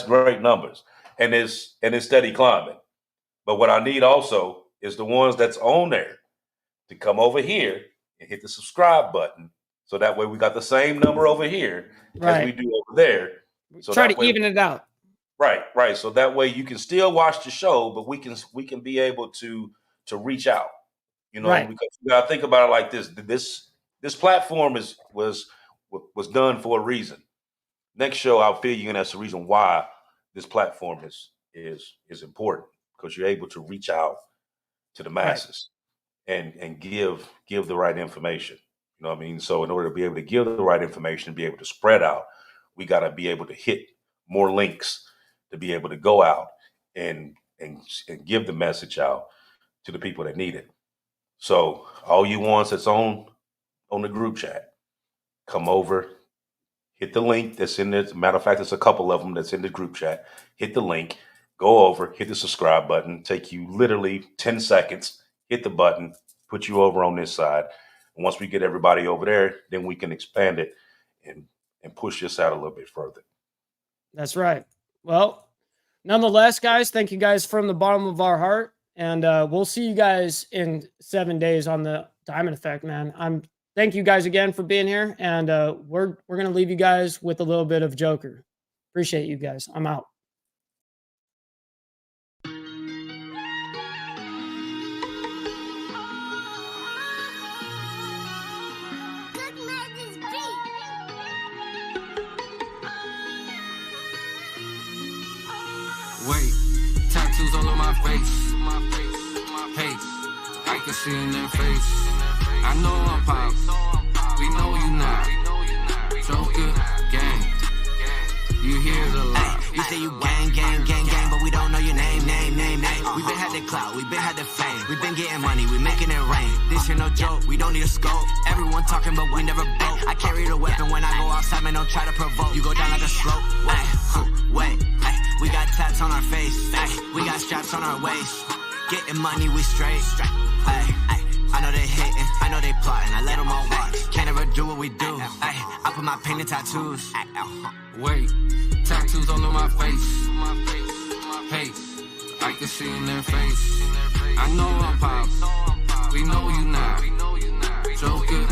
great numbers. And it's steady climbing. But what I need also is the ones that's on there to come over here and hit the subscribe button. So that way we got the same number over here as we do over there. So try to even it out. Right. So that way you can still watch the show, but we can be able to reach out. Because you gotta think about it like this. This platform was done for a reason. Next show I'll fill you in. That's the reason why this platform is important, because you're able to reach out to the masses and give the right information. You know what I mean? So in order to be able to give the right information and be able to spread out, we got to be able to hit more links to be able to go out and give the message out to the people that need it. So all you ones that's on the group chat, come over, hit the link that's in there. As a matter of fact, there's a couple of them that's in the group chat. Hit the link, go over, hit the subscribe button. Take you literally 10 seconds. Hit the button, put you over on this side. And once we get everybody over there, then we can expand it and push this out a little bit further. That's right. Well, nonetheless, guys, thank you guys from the bottom of our heart. And we'll see you guys in 7 days on the Diamond Effect, man. Thank you guys again for being here. And we're going to leave you guys with a little bit of Joker. Appreciate you guys. I'm out. Wait, tattoos all on my face. Hey, I can see in their face. I know I'm pop. We know you not. Joker, gang. You hear the lie. You say you gang, but we don't know your name. We been had the clout, we been had the fame. We been getting money, we making it rain. This here no joke, we don't need a scope. Everyone talking, but we never broke. I carry the weapon when I go outside, man, don't try to provoke. You go down like a slope. Wait, we got tats on our face. We got straps on our waist. Getting money, we straight. I know they hating, I know they plotting. I let them all watch. Can't ever do what we do. I put my painted tattoos. Wait, tattoos all on my face. Hey, I can see in their face. I know I'm pop. We know you not. Joker.